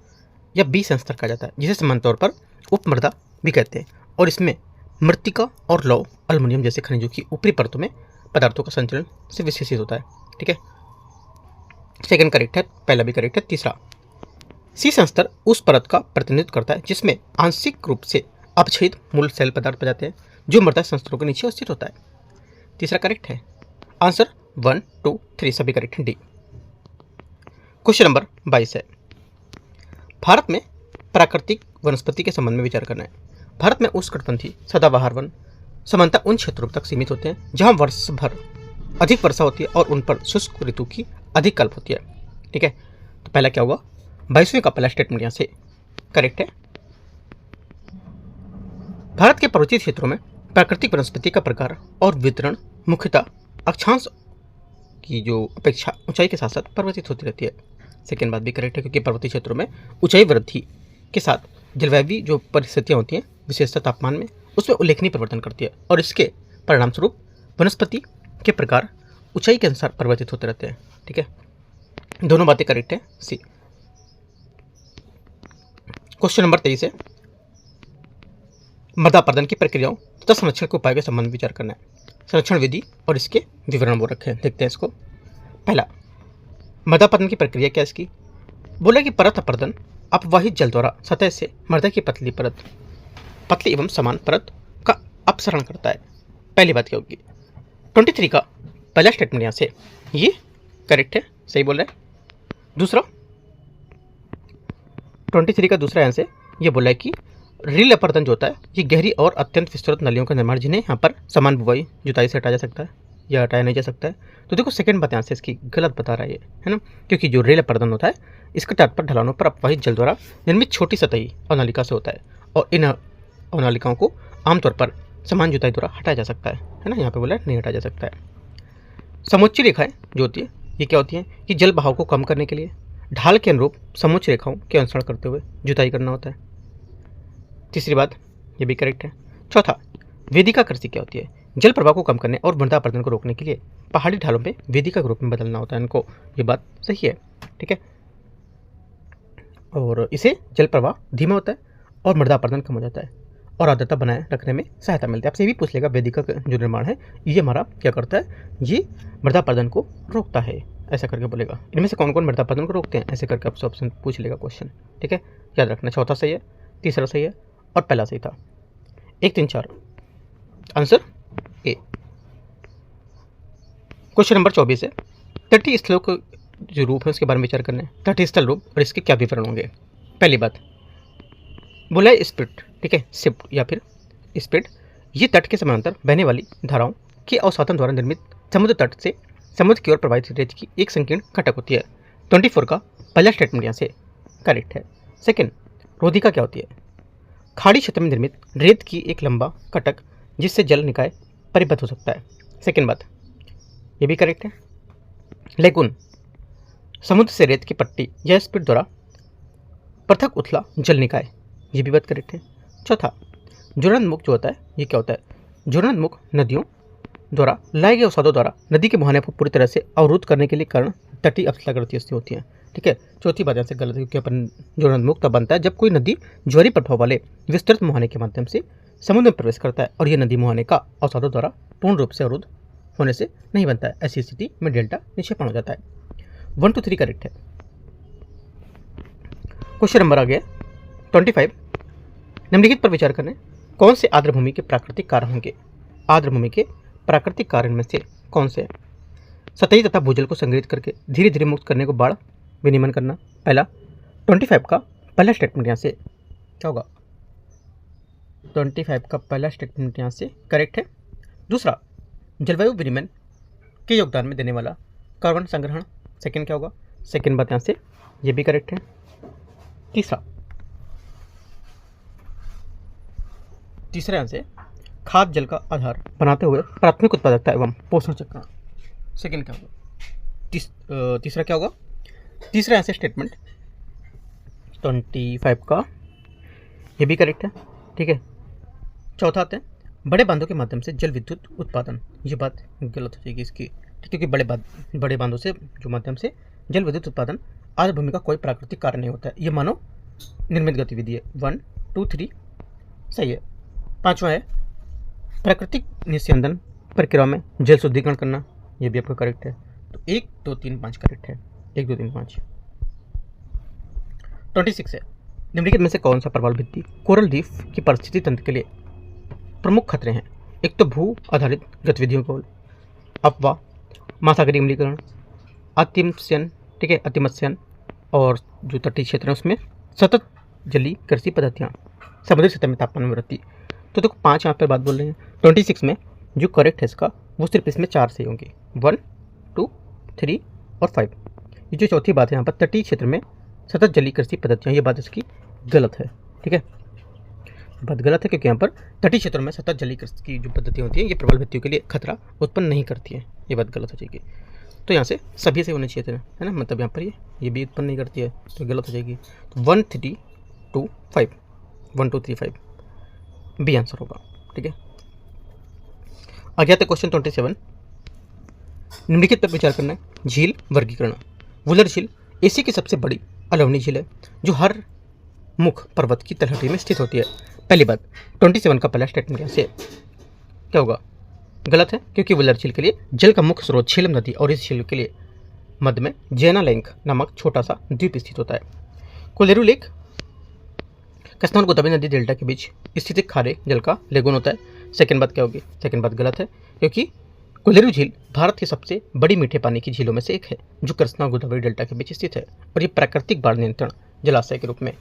या बी संस्तर कहा जाता है, जिसे सामान्य तौर पर उपमृदा भी कहते हैं। और इसमें मृत्तिका और लौह, एल्युमिनियम जैसे खनिजों की ऊपरी परतों में पदार्थों का संचलन से विशेषित होता है, ठीक है। सेकंड करेक्ट है, पहला भी करेक्ट है। तीसरा, सी संस्तर उस परत का प्रतिनिधित्व करता है जिसमें आंशिक रूप से अपक्षयित मूल सेल पदार्थ पाए जाते हैं जो मृदा संस्तरों के नीचे स्थित होता है। तीसरा करेक्ट है। आंसर 1, 2, 3 सभी करेक्ट हैं, डी। क्वेश्चन नंबर 22 है, भारत में प्राकृतिक वनस्पति के संबंध में विचार करना है। भारत में उष्णकटिबंधीय सदाबहार वन सामान्यतः उन क्षेत्रों तक सीमित होते हैं जहां वर्ष भर अधिक वर्षा होती है और उन पर शुष्क ऋतु की अधिक कल्प होती है, ठीक है। तो पहला क्या हुआ, 22वें का पहला स्टेटमेंट यहाँ से करेक्ट है। भारत के पर्वतीय क्षेत्रों में प्राकृतिक वनस्पति का प्रकार और वितरण मुख्यतः अक्षांश की जो अपेक्षा ऊंचाई के साथ साथ परिवर्तित होती रहती है। सेकेंड बात भी करेक्ट है, क्योंकि पर्वतीय क्षेत्रों में ऊंचाई वृद्धि के साथ जलवायु जो परिस्थितियाँ होती हैं विशेषता तापमान में उसमें उल्लेखनीय परिवर्तन करती है और इसके परिणाम स्वरूप वनस्पति के प्रकार ऊंचाई के अनुसार परिवर्तित होते रहते हैं, ठीक है। दोनों बातें करेक्ट है, सी। क्वेश्चन नंबर 23 है, मृदा अपरदन की प्रक्रियाओं तथा संरक्षण के उपाय के संबंध में विचार करना है। संरक्षण विधि और इसके विवरण वो रखे हैं, देखते हैं इसको। पहला, मृदा अपरदन की प्रक्रिया क्या इसकी, बोला कि परत अपरदन अपवाहित जल द्वारा सतह से मृदा की पतली एवं समान परत का अपसरण करता है। पहली बात क्या होगी, 23 का पहला स्टेटमेंट यहाँ से ये करेक्ट है, सही बोल रहे हैं। दूसरा 23 का दूसरा यहाँ से ये बोला है कि रील अपरदन जो होता है ये गहरी और अत्यंत विस्तृत नलियों का निर्माण जिन्हें यहाँ पर समान बुवाई जुताई से हटाया जा सकता है या हटाया नहीं जा सकता है। तो देखो सेकंड बात यहाँ से इसकी गलत बता रहा है ना, क्योंकि जो रेल अपरदन होता है इसका तात्पर्य ढलानों पर अपवाहित जल द्वारा निर्मित छोटी सतही अवनालिका से होता है और इन अवनालिकाओं को आमतौर पर समान जुताई द्वारा हटाया जा सकता है ना, यहाँ पे बोला नहीं हटाया जा सकता है। समुच्चय रेखाएं जो होती है ये क्या होती हैं कि जल बहाव को कम करने के लिए ढाल के अनुरूप समुच्चय रेखाओं के अनुसरण करते हुए जुताई करना होता है। तीसरी बात ये भी करेक्ट है। चौथा, वेदिका कृषि क्या होती है, जल प्रवाह को कम करने और मृदा अपरदन को रोकने के लिए पहाड़ी ढालों पे वेदिका के रूप में बदलना होता है इनको, ये बात सही है, ठीक है। और इसे जल प्रवाह धीमा होता है और मृदा अपरदन कम हो जाता है और आर्द्रता बनाए रखने में सहायता मिलती है। आपसे ये भी पूछ लेगा वेदिका का जो निर्माण है ये हमारा क्या करता है, ये मृदा अपरदन को रोकता है, ऐसा करके बोलेगा। इनमें से कौन कौन मृदा अपरदन को रोकते हैं, ऐसे करके आपसे ऑप्शन पूछ लेगा क्वेश्चन। ठीक है, याद रखना, चौथा सही है, तीसरा सही है और पहला सही था। 1 3 4 आंसर ए। क्वेश्चन नंबर 24 है, तटीय स्थलों के जो रूप है उसके बारे में विचार करना है। तटीय स्थल रूप और इसके क्या विवरण होंगे। पहली बात बोला है स्पिड, ठीक है, सिप या फिर स्पिड, ये तट के समानांतर बहने वाली धाराओं के अवसादन द्वारा निर्मित समुद्र तट से समुद्र की ओर प्रवाहित रेत की एक संकीर्ण घटक होती है। 24 का पहला स्टेटमेंट यहाँ से करेक्ट है। सेकंड, रोधिका क्या होती है। खाड़ी क्षेत्र में निर्मित रेत की एक लंबा कटक जिससे जल निकाय परिबद्ध हो सकता है। सेकंड बात, ये भी करेक्ट है। लेगुन, समुद्र से रेत की पट्टी या स्पिड द्वारा पृथक उथला जल निकाय, ये भी बात करेक्ट है। चौथा, ज्वलनोन्मुख जो होता है, ये क्या होता है। ज्वलनोन्मुख नदियों द्वारा लाए गए अवसादों द्वारा नदी के मुहाने को पूरी तरह से अवरुद्ध करने के लिए कारण तटीय अवस्थागृति होती है। ठीक है, चौथी बात यहाँ से गलत है, क्योंकि अपन ज्वलनोन्मुख तब बनता है जब कोई नदी ज्वारी प्रभाव वाले विस्तृत मुहाने के माध्यम से समुद्र में प्रवेश करता है और यह नदी मुहाने का अवसादों द्वारा पूर्ण रूप से अवरुद्ध होने से नहीं बनता है। ऐसी स्थिति में डेल्टा निक्षेपण हो जाता है। 1 2 3 करेक्ट है। क्वेश्चन नंबर आ गया 25, निम्नलिखित पर विचार करें, कौन से आर्द्रभूमि के प्राकृतिक कारण होंगे। आर्द्रभूमि के प्राकृतिक कारण में से कौन से। सतही तथा भूजल को संग्रहित करके धीरे धीरे मुक्त करने को बाढ़ विनियमन करना। पहला 25 का पहला स्टेटमेंट यहाँ से क्या होगा। 25 का पहला स्टेटमेंट यहाँ से करेक्ट है। दूसरा, जलवायु विनियमन के योगदान में देने वाला कार्बन संग्रहण, सेकंड क्या होगा। सेकंड बात यहाँ से ये भी करेक्ट है। तीसरा यहाँ से खाद्य जल का आधार बनाते हुए प्राथमिक उत्पादकता एवं पोषण चक्र, सेकंड क्या होगा। तीसरा क्या होगा। तीसरा यहाँ से स्टेटमेंट 25 का ये भी करेक्ट है। ठीक है, चौथा आते हैं बड़े बांधों के माध्यम से जल विद्युत उत्पादन, ये बात गलत हो जाएगी इसकी, क्योंकि बड़े बांधों से जो माध्यम से जल विद्युत उत्पादन आर्द्रभूमि का कोई प्राकृतिक कारण नहीं होता है, ये मानव निर्मित गतिविधि है। 1 2 3 सही है। पांचवा है प्राकृतिक निस्यंदन प्रक्रिया में जल शुद्धिकरण करना, ये भी आपका करेक्ट है। तो 1 2 3 5 करेक्ट है। 1 2 3 5। 26 है, निम्नलिखित में से कौन सा प्रवाल भित्ति कोरल रीफ की पारिस्थितिकी तंत्र के लिए प्रमुख खतरे हैं। एक तो भू आधारित गतिविधियों को अपवाह, महासागरीय अम्लीकरण, अतिमत्स्यन, ठीक है, अतिमत्स्यन, और जो तटीय क्षेत्र है उसमें सतत जलीय कृषि पद्धतियाँ, समुद्री सतह में तापमान में वृद्धि। तो देखो 5 यहाँ पर बात बोल रहे हैं। 26 में जो करेक्ट है इसका वो सिर्फ इसमें 4 सही होंगे, 1 2 3 और 5। ये जो चौथी बात है यहाँ पर तटीय क्षेत्र में सतत जलीय कृषि पद्धतियाँ, ये बात इसकी गलत है। ठीक है, बात गलत है क्योंकि यहाँ पर तटीय क्षेत्रों में सतत जलीय कृषि की जो पद्धतियाँ होती हैं ये प्रबल भित्तियों के लिए खतरा उत्पन्न नहीं करती है, ये बात गलत हो जाएगी। तो यहाँ से सभी से होने चाहिए थे, है ना, मतलब यहाँ पर ये भी उत्पन्न नहीं करती है तो गलत हो जाएगी। तो 1 3 2 5 1 2 3 5 बी आंसर होगा। ठीक है, आगे आते क्वेश्चन 27, निम्नलिखित पर विचार करना है। झील वर्गीकरण। वुलर झील एशिया की सबसे बड़ी अलोवनी झील है जो हर मुख पर्वत की तलहटी में स्थित होती है। पहली बात 27 का पहला स्टेटमेंट यहाँ से क्या होगा, गलत है, क्योंकि वुलर झील के लिए जल का मुख्य स्रोत झेलम नदी और इस झील के लिए मध्य में जैना लेक नामक छोटा सा द्वीप स्थित होता है। कोलेरू लेक कस्तान गोदावरी नदी डेल्टा के बीच स्थित एक खारे जल का लेगुन होता है। सेकंड बात क्या होगी, सेकंड बात गलत है, क्योंकि कोलेरू झील भारत की सबसे बड़ी मीठे पानी की झीलों में से एक है जो कृष्णा गोदावरी डेल्टा के बीच स्थित है और ये प्राकृतिक बाढ़ नियंत्रण जलाशय के रूप में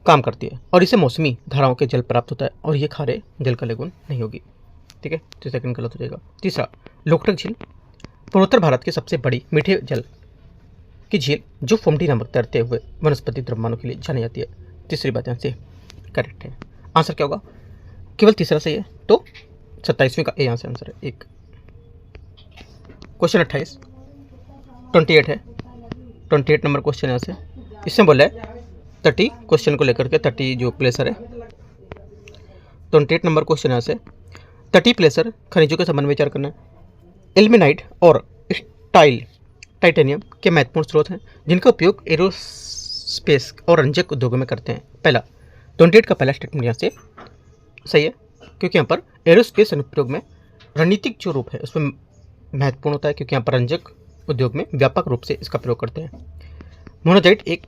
काम करती है और इसे मौसमी धाराओं के जल प्राप्त होता है और ये खारे जल का लेगुन नहीं होगी। ठीक है, तो सेकंड गलत हो जाएगा। तीसरा, लोकटक झील पूर्वोत्तर भारत की सबसे बड़ी मीठे जल की झील जो फोमडी नामक तैरते हुए वनस्पति द्रव्यमानों के लिए जानी जाती है। तीसरी बात यहाँ से करेक्ट है। आंसर क्या होगा, केवल तीसरा सही है, तो 27वें का ए यहाँ से आंसर है। एक क्वेश्चन 28 है, 28 नंबर क्वेश्चन यहाँ से, इसमें बोला है 30 क्वेश्चन को लेकर के 30 जो प्लेसर है। 28 नंबर क्वेश्चन यहाँ से 30 प्लेसर खनिजों के संबंध में विचार करना है। इल्मेनाइट और टाइटेनियम के महत्वपूर्ण स्रोत हैं जिनका उपयोग एरोस्पेस और रंजक उद्योगों में करते हैं। पहला 28 का पहला स्टेटमेंट यहाँ से सही है, क्योंकि यहाँ पर एरोस्पेस अनुप्रयोग में रणनीतिक जो रूप है उसमें महत्वपूर्ण होता है, क्योंकि यहाँ पर रंजक उद्योग में व्यापक रूप से इसका प्रयोग करते हैं। मोनोजाइट एक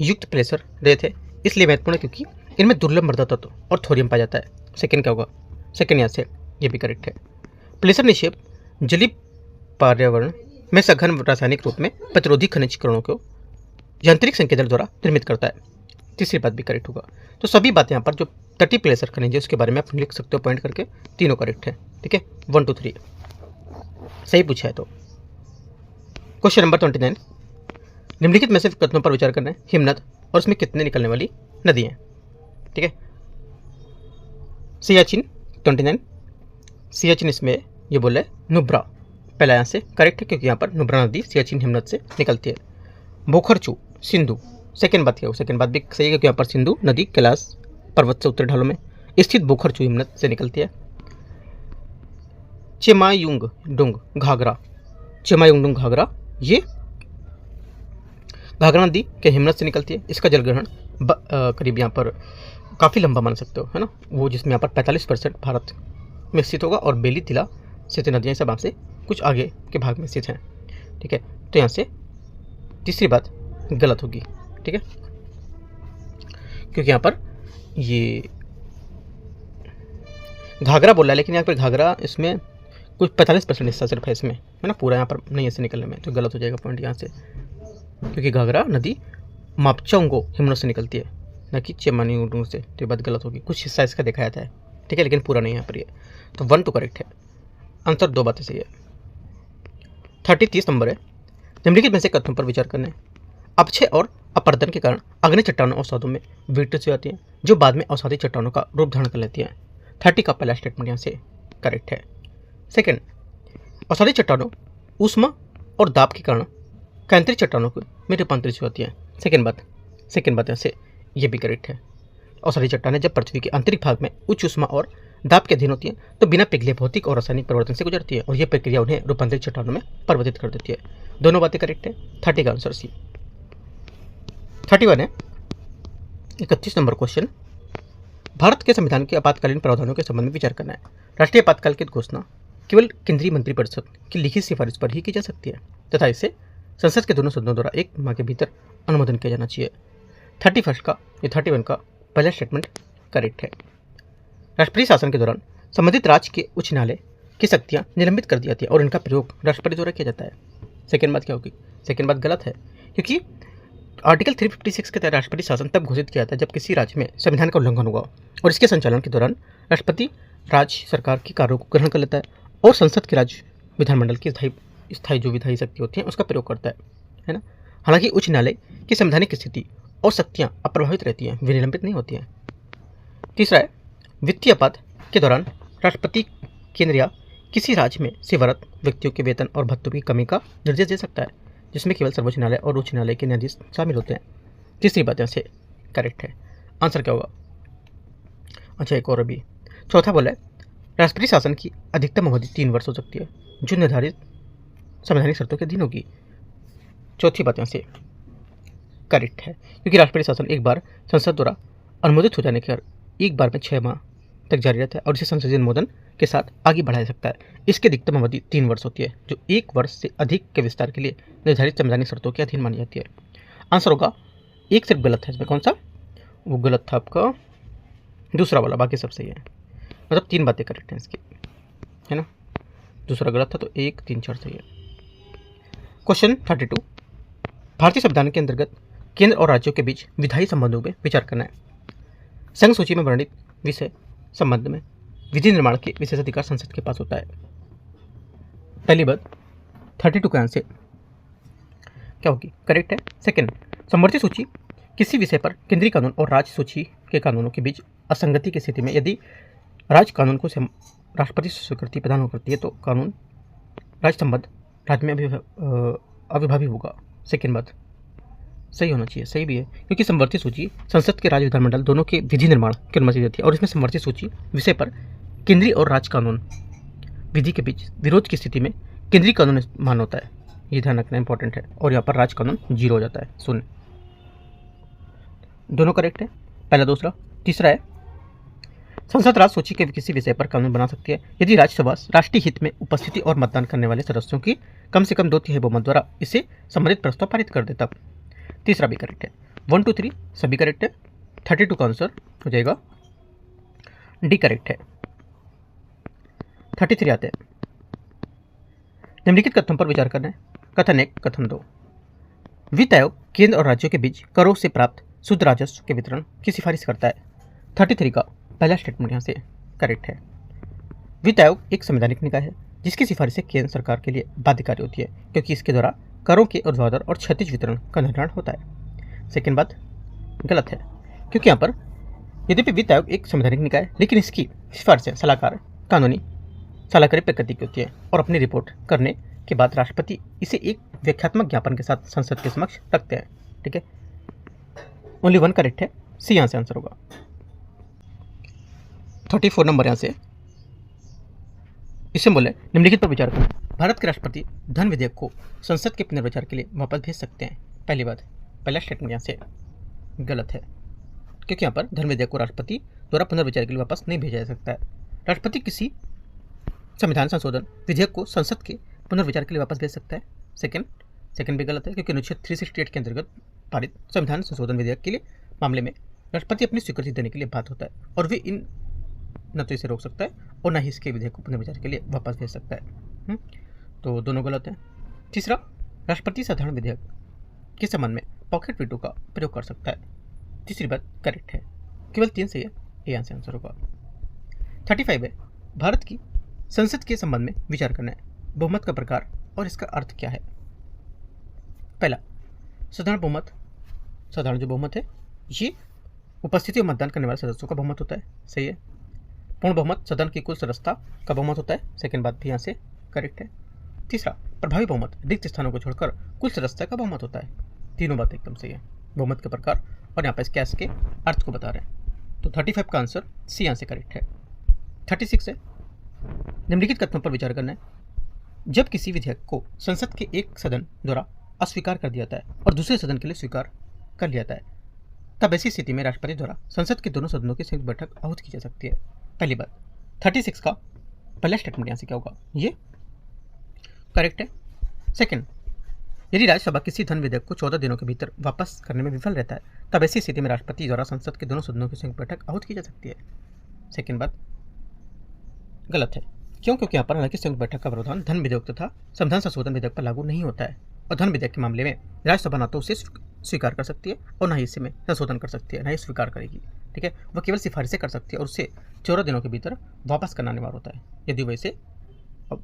युक्त प्लेसर रेत है, इसलिए महत्वपूर्ण है क्योंकि इनमें दुर्लभ मृदा तत्व और थोरियम पाया जाता है। सेकंड क्या होगा? सेकंड यहाँ से ये भी करेक्ट है। प्लेसर निक्षेप जलीय पर्यावरण में सघन रासायनिक रूप में प्रतिरोधी खनिज कणों को यांत्रिक संकेतन द्वारा निर्मित करता है। तीसरी बात भी करेक्ट होगा। तो सभी बातें यहाँ पर जो तटीय प्लेसर खनिज है उसके बारे में आप लिख सकते हो पॉइंट करके, तीनों करेक्ट है। ठीक है, 1 2 3 सही पूछा है। तो क्वेश्चन नंबर 29, निम्नलिखित में से कथनों पर विचार करना है। हिमनद और उसमें कितने निकलने वाली नदी हैं? ठीक है, सियाचिन 29, सियाचिन इसमें ये बोला है नुब्रा, पहला यहाँ से करेक्ट है क्योंकि यहाँ पर नुब्रा नदी सियाचिन हिमनद से निकलती है। बोखरचू सिंधु, सेकेंड बात क्या हो? सेकेंड बात भी सही है क्योंकि यहाँ पर सिंधु नदी कैलाश पर्वत से उत्तरी ढालों में स्थित बोखरचू हिमनद से निकलती है। चेमायुंगडुंग घाघरा, चेमायुंगडुंग घाघरा ये घाघरा नदी के हिमनद से निकलती है। इसका जलग्रहण करीब यहाँ पर काफ़ी लंबा मान सकते हो, है ना, वो जिसमें यहाँ पर 45% भारत में स्थित होगा और बेली तिला स्थित नदियाँ सब आपसे कुछ आगे के भाग में स्थित हैं। ठीक है, तो यहाँ से तीसरी बात गलत होगी। ठीक है, क्योंकि यहाँ पर ये घाघरा बोला है लेकिन यहाँ पर घाघरा इसमें कुछ 45% हिस्सा सिर्फ है इसमें, है ना, पूरा यहाँ पर नहीं ऐसे निकलने में, तो गलत हो जाएगा पॉइंट यहाँ से, क्योंकि घाघरा नदी मापचौंगो हिमनद से निकलती है, न कि चेमायुंगडुंग से। तो ये बात गलत होगी, कुछ हिस्सा इसका दिखाया था है। ठीक है, लेकिन पूरा नहीं यहाँ पर ये, तो 1 2 करेक्ट है। आंसर 2 बातें सही है। 30 नंबर है, निम्नलिखित में से कथनों पर विचार करना है। अपक्षय और अपर्दन के कारण अग्नि चट्टानों अवसादों में विघटित हो जाती हैं, जो बाद में अवसादी चट्टानों का रूप धारण कर लेती हैं। 30 का पहला स्टेटमेंट यहाँ से करेक्ट है। सेकंड, अवसादी चट्टानों ऊष्मा और दाब के कारण केंद्रीय चट्टानों में रूपांतरित हो जाती हैं। सेकंड बात यहाँ से ये भी करेक्ट है। अवसादी चट्टानें जब पृथ्वी के आंतरिक भाग में उच्च ऊष्मा और दाब के अधीन होती हैं तो बिना पिघले भौतिक और रासायनिक परिवर्तन से गुजरती है और यह प्रक्रिया उन्हें रूपांतरित चट्टानों में परिवर्तित कर देती है। दोनों बातें करेक्ट है। 30 का आंसर सी। 31 है, 31 नंबर क्वेश्चन, भारत के संविधान के आपातकालीन प्रावधानों के संबंध में विचार करना है। राष्ट्रीय आपातकाल की घोषणा केवल केंद्रीय मंत्रिपरिषद की लिखित सिफारिश पर ही की जा सकती है तथा इसे संसद के दोनों सदनों द्वारा 1 माह के भीतर अनुमोदन किया जाना चाहिए। 31 का पहला स्टेटमेंट करेक्ट है। राष्ट्रपति शासन के दौरान संबंधित राज्य के उच्च न्यायालय की शक्तियाँ निलंबित कर दी जाती है और इनका प्रयोग राष्ट्रपति द्वारा किया जाता है। सेकेंड बात क्या होगी? सेकेंड बात गलत है, क्योंकि आर्टिकल 356 के तहत राष्ट्रपति शासन तब घोषित किया जाता है जब किसी राज्य में संविधान का उल्लंघन होगा और इसके संचालन के दौरान राष्ट्रपति राज्य सरकार के कार्यों को ग्रहण कर लेता है और संसद के राज्य विधानमंडल की स्थायी जो विधायी शक्ति होती है उसका प्रयोग करता है ना। हालांकि उच्च न्यायालय की संवैधानिक स्थिति और शक्तियाँ अप्रभावित रहती हैं, वे निलंबित नहीं होती हैं। तीसरा है, वित्तीय आपात के दौरान राष्ट्रपति केंद्र या किसी राज्य में सेवारत व्यक्तियों के वेतन और भत्तों की कमी का निर्देश दे सकता है, जिसमें केवल सर्वोच्च न्यायालय और उच्च न्यायालय के न्यायाधीश शामिल होते हैं। तीसरी बात यहाँ से करेक्ट है। आंसर क्या होगा? अच्छा, एक और अभी चौथा बोला है, राष्ट्रपति शासन की अधिकतम अवधि 3 वर्ष हो सकती है जो निर्धारित संवैधानिक शर्तों के अधीन होगी। चौथी बात यहाँ से करेक्ट है, क्योंकि राष्ट्रपति शासन एक बार संसद द्वारा अनुमोदित हो जाने के बाद एक बार में 6 माह तक जारी रहता है और इसे संसदीय अनुमोदन के साथ आगे बढ़ाया जा सकता है। इसकी अधिकतम अवधि 3 वर्ष होती है जो 1 वर्ष से अधिक के विस्तार के लिए निर्धारित संवैधानिक शर्तों के अधीन मानी जाती है। आंसर होगा एक सिर्फ गलत है, इसमें कौन सा? वो गलत था आपका दूसरा वाला, बाकी सब सही है। मतलब 3 बातें करेक्ट हैं इसकी, है ना। दूसरा गलत था तो 1 3 4 सही है। क्वेश्चन 32, भारतीय संविधान के अंतर्गत केंद्र और राज्यों के बीच विधायी संबंधों में विचार करना है। संघ सूची में वर्णित विषय संबंध में विधि निर्माण के विशेषाधिकार संसद के पास होता है। पहली बात 32 का आंसर क्या होगी? करेक्ट है। सेकंड, समवर्ती सूची किसी विषय पर केंद्रीय कानून और राज्य सूची के कानूनों के बीच असंगति की स्थिति में यदि राज्य कानून को राष्ट्रपति से स्वीकृति प्रदान करती है तो कानून राज्य संबंध राज्य में अविभावी होगा। सेकेंड बात सही होना चाहिए, सही भी है, क्योंकि समवर्ती सूची संसद के राज्य विधानमंडल दोनों के विधि निर्माण की अनुमति देती है और इसमें समवर्ती सूची विषय पर केंद्रीय और राज्य कानून विधि के बीच विरोध की स्थिति में केंद्रीय कानून मान होता है। ये ध्यान रखना इंपॉर्टेंट है और यहाँ पर राज्य कानून 0 हो जाता है। सुन, दोनों करेक्ट है, पहला दूसरा। तीसरा है संसद राज्य सूची के किसी विषय पर कानून बना सकती है यदि राज्यसभा राष्ट्रीय हित में उपस्थिति और मतदान करने वाले सदस्यों की कम से कम 2/3 बहुमत द्वारा इसे संबंधित प्रस्ताव पारित कर दे तब। तीसरा भी करेक्ट है। 1 2 3 सभी करेक्ट है। 32 का आंसर हो जाएगा डी करेक्ट है। 33 आते हैं। निम्नलिखित कथन पर विचार करना है। कथन 1, कथन 2। वित्त आयोग केंद्र और राज्यों के बीच करों से प्राप्त शुद्ध राजस्व के वितरण की सिफारिश करता है। 33 का पहला स्टेटमेंट यहाँ से करेक्ट है। वित्त आयोग एक संवैधानिक निकाय है जिसकी सिफारिशें केंद्र सरकार के लिए बाध्यकारी होती है क्योंकि इसके द्वारा करों के ऊर्ध्वाधर और क्षैतिज वितरण का निर्धारण होता है। सेकेंड बात गलत है क्योंकि यहाँ पर यद्यपि वित्त आयोग एक संवैधानिक निकाय है लेकिन इसकी सिफारिशें सलाहकारी प्रकृति की होती है और अपनी रिपोर्ट करने के बाद राष्ट्रपति इसे एक व्याख्यात्मक ज्ञापन के साथ संसद के समक्ष रखते हैं। ठीक है, ओनली 1 करेक्ट है। सी यहाँ से आंसर होगा। 34 नंबर यहाँ से इससे बोले निम्नलिखित पर विचार करें। भारत के राष्ट्रपति धन विधेयक को संसद के पुनर्विचार के लिए वापस भेज सकते हैं। पहली बात, पहला स्टेटमेंट यहाँ से गलत है क्योंकि यहाँ पर धन विधेयक को राष्ट्रपति द्वारा पुनर्विचार के लिए वापस नहीं भेजा जा सकता है। राष्ट्रपति किसी संविधान संशोधन विधेयक को संसद के पुनर्विचार के लिए वापस भेज सकता है। सेकंड भी गलत है क्योंकि अनुच्छेद 368 के अंतर्गत पारित संविधान संशोधन विधेयक के लिए मामले में राष्ट्रपति अपनी स्वीकृति देने के लिए बात होता है और वे इन न तो इसे रोक सकता है और न ही इसके विधेयक को पुनर्विचार के लिए वापस भेज सकता है। तो दोनों गलत हैं। तीसरा, राष्ट्रपति साधारण विधेयक के संबंध में पॉकेट वीटो का प्रयोग कर सकता है। तीसरी बात करेक्ट है। केवल 3 से ये आंसर होगा। 35 है। भारत की संसद के संबंध में विचार करना है। बहुमत का प्रकार और इसका अर्थ क्या है। पहला, साधारण बहुमत। साधारण जो बहुमत है ये उपस्थिति और मतदान करने वाले सदस्यों का बहुमत होता है। सही है। पूर्ण बहुमत सदन की कुल सदस्यता का बहुमत होता है। सेकंड बात भी यहाँ से करेक्ट है। तीसरा, प्रभावी बहुमत रिक्त स्थानों को छोड़कर कुल सदस्यता का बहुमत होता है। तीनों बात एकदम सही है। बहुमत के प्रकार और यहाँ पर कैश के अर्थ को बता रहे हैं। तो 35 का आंसर सी यहाँ से करेक्ट है। 36 है। निम्नलिखित कथनों पर विचार करना है। जब किसी विधेयक को संसद के एक सदन द्वारा अस्वीकार कर दिया जाता है और दूसरे सदन के लिए स्वीकार कर लिया जाता है तब ऐसी स्थिति में राष्ट्रपति द्वारा संसद के दोनों सदनों की संयुक्त बैठक आहूत की जा सकती है। पहली बात, 36 का पहला स्टेटमेंट यहाँ से क्या होगा, ये करेक्ट है। सेकंड, यदि राज्यसभा किसी धन विधेयक को 14 दिनों के भीतर वापस करने में विफल रहता है तब ऐसी स्थिति में राष्ट्रपति द्वारा संसद के दोनों सदनों की संयुक्त बैठक आहूत की जा सकती है। सेकंड बात गलत है। क्यों? क्योंकि यहाँ पर हालांकि संयुक्त बैठक का प्रावधान धन विधेयक तथा संविधान संशोधन विधेयक पर लागू नहीं होता है और धन विधेयक के मामले में राज्यसभा ना तो उसे स्वीकार कर सकती है और ना ही इसमें संशोधन कर सकती है, ना ही स्वीकार करेगी। ठीक है, वह केवल सिफारिशें कर सकती है और उसे 14 दिनों के भीतर वापस करना अनिवार्य होता है। यदि वह इसे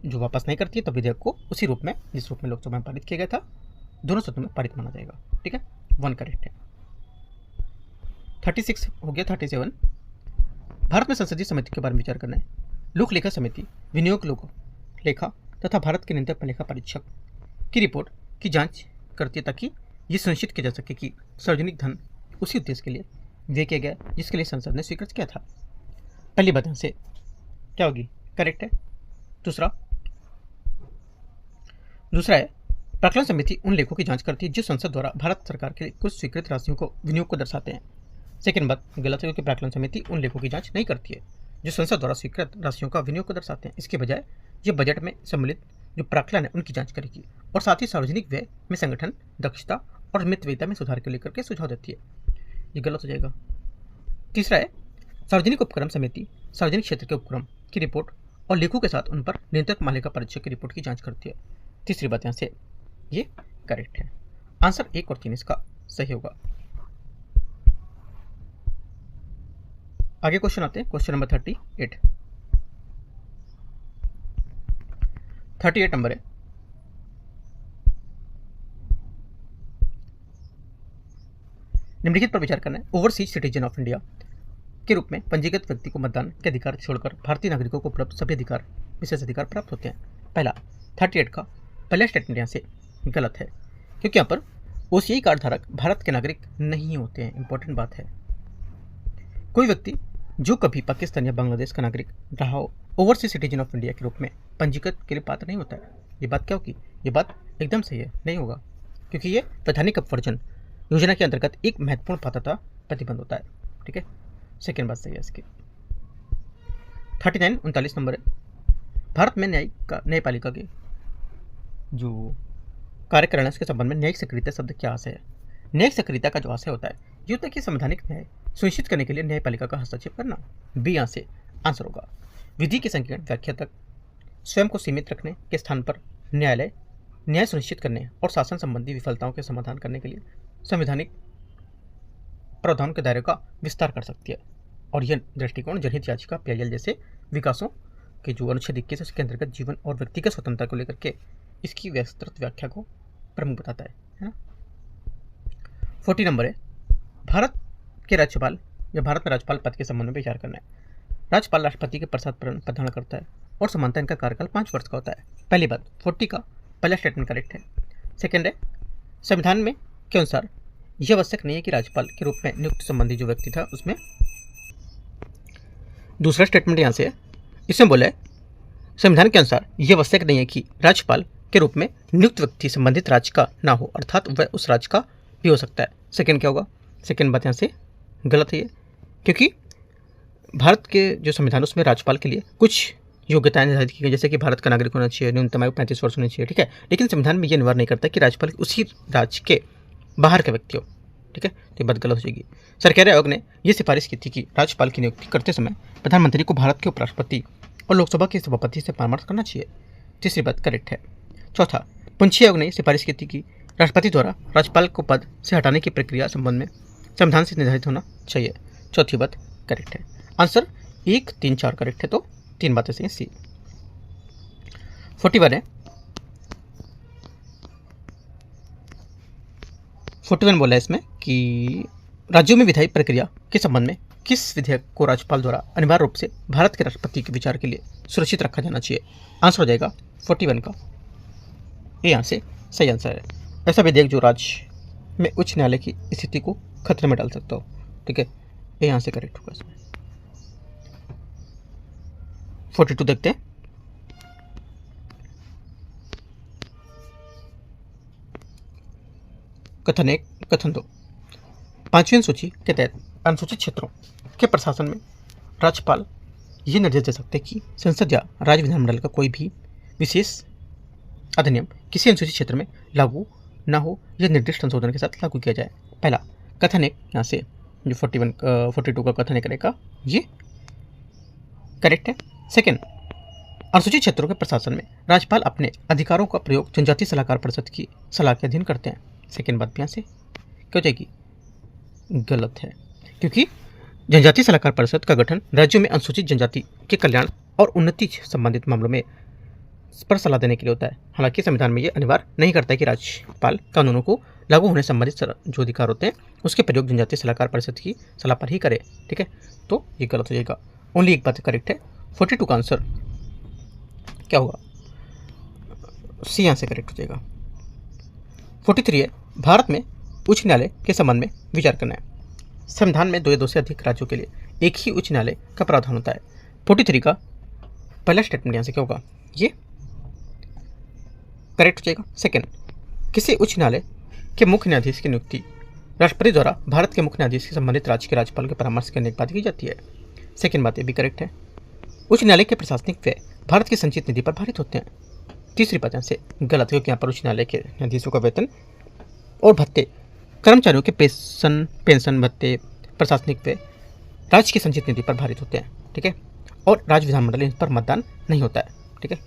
जो वापस नहीं करती है तो विधेयक को उसी रूप में जिस रूप में लोकसभा में पारित किया गया था दोनों सदनों में पारित माना जाएगा। ठीक है, 1 करेक्ट है। 36 हो गया। 37, भारत में संसदीय समिति के बारे में विचार करना है। लोक लेखा समिति विनियोग लोक लेखा तथा भारत के न्यूनतम लेखा परीक्षक की रिपोर्ट की जांच करती है ताकि ये सुनिश्चित किया जा सके कि सार्वजनिक धन उसी उद्देश्य के लिए व्यय किया गया जिसके लिए संसद ने स्वीकृत किया था। पहली बात से क्या होगी, करेक्ट है। दूसरा है प्राक्कलन समिति उन लेखों की जांच करती है जो संसद द्वारा भारत सरकार के लिए कुछ स्वीकृत राशियों को विनियोग को दर्शाते हैं। सेकेंड बात गलत है क्योंकि प्राक्कलन समिति उन लेखों की जांच नहीं करती है जो संसद द्वारा स्वीकृत राशियों का विनियोग को दर्शाते हैं। इसके बजाय ये बजट में सम्मिलित जो प्राक्कलन है उनकी जांच करेगी और साथ ही सार्वजनिक व्यय में संगठन दक्षता और मितव्ययिता में सुधार को लेकर के सुझाव देती है। ये गलत हो जाएगा। तीसरा है सार्वजनिक उपक्रम समिति सार्वजनिक क्षेत्र के उपक्रम की रिपोर्ट और लेखों के साथ उन पर नियंत्रक मालिका परीक्षक की रिपोर्ट की जांच करती है। तीसरी बात यहाँ से ये करेक्ट है। आंसर 1 और 3 इसका सही होगा। आगे क्वेश्चन आते हैं। क्वेश्चन नंबर 38 नंबर है। निम्नलिखित पर विचार करना है। ओवरसीज सिटीजन ऑफ इंडिया के रूप में पंजीकृत व्यक्ति को मतदान के अधिकार छोड़कर भारतीय नागरिकों को उपलब्ध सभी अधिकार विशेष अधिकार प्राप्त होते हैं। पहला 38 का पहला स्टेटमेंट यहाँ से गलत है क्योंकि यहाँ पर ओसीआई कार्ड धारक भारत के नागरिक नहीं होते हैं। इंपॉर्टेंट बात है, कोई व्यक्ति जो कभी पाकिस्तान या बांग्लादेश का नागरिक रहा हो ओवरसीज सिटीजन ऑफ इंडिया के रूप में पंजीकृत के लिए पात्र नहीं होता है। ये बात क्या होगी, ये बात एकदम सही है, नहीं होगा क्योंकि ये वैधानिक अपवर्जन योजना के अंतर्गत एक महत्वपूर्ण पात्रता प्रतिबंध होता है। ठीक है, सेकेंड बात सही है इसकी। 39 39 नंबर है, भारत में न्यायपालिका के जो कार्य करने के संबंध में न्यायिक सक्रियता शब्द क्या आशय है। न्यायिक सक्रियता का जो आशय होता है ये होता है कि संवैधानिक न्याय सुनिश्चित करने के लिए न्यायपालिका का हस्तक्षेप करना। बी यहाँ से आंसर होगा। विधि की संकीर्ण व्याख्या तक स्वयं को सीमित रखने के स्थान पर न्यायालय न्याय सुनिश्चित करने और शासन संबंधी विफलताओं के समाधान करने के लिए संवैधानिक प्रावधान के दायरे का विस्तार कर सकती है। और यह दृष्टिकोण जनहित याचिका PIL जैसे विकासों के जो अनुच्छेद 21 है उसके अंतर्गत जीवन और व्यक्तिगत स्वतंत्रता को लेकर के इसकी विस्तृत व्याख्या को प्रमुख बताता है ना। 40 नंबर है, भारत के राज्यपाल या भारत में राज्यपाल पद के संबंध में विचार करना है। राज्यपाल राष्ट्रपति के प्रसाद प्रदान करता है और समानता इनका कार्यकाल 5 वर्ष का होता है। पहली बात 40 का पहला स्टेटमेंट करेक्ट है। सेकेंड है, संविधान में के अनुसार यह आवश्यक नहीं है कि राज्यपाल के रूप में नियुक्त संबंधी जो व्यक्ति था उसमें, दूसरा स्टेटमेंट यहाँ से है, इसमें बोला है संविधान के अनुसार यह आवश्यक नहीं है कि राज्यपाल के रूप में नियुक्त व्यक्ति संबंधित राज्य का ना हो, अर्थात वह उस राज्य का भी हो सकता है। सेकेंड क्या होगा, सेकेंड बात यहाँ से गलत है ये, क्योंकि भारत के जो संविधान उसमें राज्यपाल के लिए कुछ योग्यताएं निर्धारित की गई, जैसे कि भारत का नागरिक होना चाहिए, न्यूनतम आयु 35 वर्ष होनी चाहिए, ठीक है। लेकिन संविधान में यह अनिवार्य नहीं करता कि राज्यपाल उसी राज्य के बाहर का व्यक्ति हो, ठीक है। तो ये बात गलत हो जाएगी। सरकारी आयोग ने यह सिफारिश की थी कि राज्यपाल की नियुक्ति करते समय प्रधानमंत्री को भारत के उपराष्ट्रपति और लोकसभा के सभापति से परामर्श करना चाहिए। तीसरी बात करेक्ट है। चौथा, पंछी आयोग ने सिफारिश की थी कि राष्ट्रपति द्वारा राज्यपाल को पद से हटाने की प्रक्रिया संबंध में संविधान से निर्धारित होना चाहिए। चौथी बात करेक्ट है। आंसर 1, 3, 4 करेक्ट है, तो 3 बातें सही सी। 41 है, 41 बोला है इसमें कि राज्यों में विधायी प्रक्रिया के संबंध में किस विधेयक को राज्यपाल द्वारा अनिवार्य रूप से भारत के राष्ट्रपति के विचार के लिए सुरक्षित रखा जाना चाहिए। आंसर हो जाएगा 41 का, ये यहाँ से सही आंसर है। ऐसा विधेयक जो राज्य में उच्च न्यायालय की स्थिति को खतरे में डाल सकता हो, ठीक है, ये यहाँ से करेक्ट होगा इसमें। 42 देखते हैं। कथन 1, कथन 2, 5वीं अनुसूची के तहत अनुसूचित क्षेत्रों के प्रशासन में राज्यपाल ये निर्देश दे सकते हैं कि संसद या राज्य विधानमंडल का कोई भी विशेष अधिनियम किसी अनुसूचित क्षेत्र में लागू ना हो, यह निर्दिष्ट संशोधन के साथ लागू किया जाए। पहला कथन 1 यहाँ से जो 42 का कथन 1 रहेगा ये करेक्ट है। सेकेंड, अनुसूचित क्षेत्रों के प्रशासन में राज्यपाल अपने अधिकारों का प्रयोग जनजातीय सलाहकार परिषद की सलाह के अधीन करते हैं। सेकेंड बात यहाँ से क्या हो जाएगी, गलत है, क्योंकि जनजातीय सलाहकार परिषद का गठन राज्यों में अनुसूचित जनजाति के कल्याण और उन्नति संबंधित मामलों में पर सलाह देने के लिए होता है। हालांकि संविधान में यह अनिवार्य नहीं करता है कि राज्यपाल कानूनों को लागू होने संबंधित जो अधिकार होते हैं उसके प्रयोग जनजातीय सलाहकार परिषद की सलाह पर ही करे, ठीक है, तो ये गलत हो जाएगा। ओनली एक बात करेक्ट है। 42 का आंसर क्या होगा, सी यहाँ से करेक्ट हो जाएगा। 43 है, भारत में उच्च न्यायालय के संबंध में विचार करना है। संविधान में 2 या 2 से अधिक राज्यों के लिए एक ही उच्च न्यायालय का प्रावधान होता है। 43 का पहला स्टेटमेंट यहाँ से क्या होगा, ये करेक्ट हो जाएगा। सेकेंड, किसी उच्च न्यायालय के मुख्य न्यायाधीश की नियुक्ति राष्ट्रपति द्वारा भारत के मुख्य न्यायाधीश के संबंधित राज्य के राज्यपाल के परामर्श करने के बाद की जाती है। सेकेंड बात ये भी करेक्ट है। उच्च न्यायालय के प्रशासनिक व्यय भारत की संचित निधि पर भारित होते हैं। तीसरी बात यहाँ से गलत है, क्योंकि यहाँ पर उच्च न्यायालय के न्यायाधीशों का वेतन और भत्ते, कर्मचारियों के पेंशन भत्ते, प्रशासनिक व्यय राज्य की संचित निधि पर भारित होते हैं, ठीक है, और राज्य विधानमंडल इन पर मतदान नहीं होता है, ठीक है।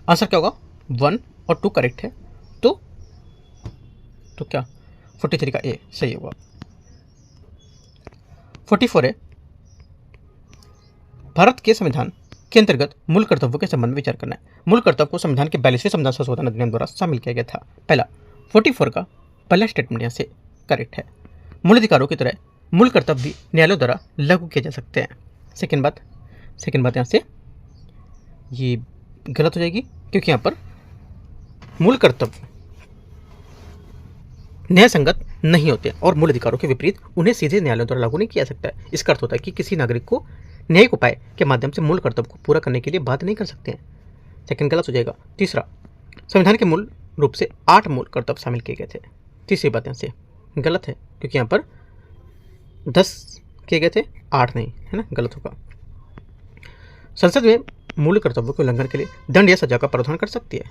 आंसर क्या होगा, 1 और 2 करेक्ट है, तो क्या 43 का ए सही होगा। 44 है, भारत के संविधान के अंतर्गत मूल कर्तव्यों के संबंध में विचार करना है। मूल कर्तव्य को संविधान के 42वें संविधान संशोधन अधिनियम द्वारा शामिल किया गया था। पहला 44 का पहला स्टेटमेंट यहाँ से करेक्ट है। मूल अधिकारों की तरह मूल कर्तव्य भी न्यायालयों द्वारा लागू किए जा सकते हैं। सेकेंड बात यहाँ से ये गलत हो जाएगी, क्योंकि यहाँ पर मूल कर्तव्य न्याय संगत नहीं होते और मूल अधिकारों के विपरीत उन्हें सीधे न्यायालयों द्वारा लागू नहीं किया जा सकता है। इसका अर्थ होता है कि किसी नागरिक को न्यायिक उपाय के माध्यम से मूल कर्तव्य को पूरा करने के लिए बाध्य नहीं कर सकते हैं। सेकंड गलत हो जाएगा। तीसरा, संविधान के मूल रूप से 8 मूल कर्तव्य शामिल किए गए थे। तीसरी बात यहाँ से गलत है, क्योंकि यहाँ पर 10 किए गए थे, 8 नहीं, है ना, गलत होगा। संसद में मूल कर्तव्यों के उल्लंघन के लिए दंड या सजा का प्रावधान कर सकती है।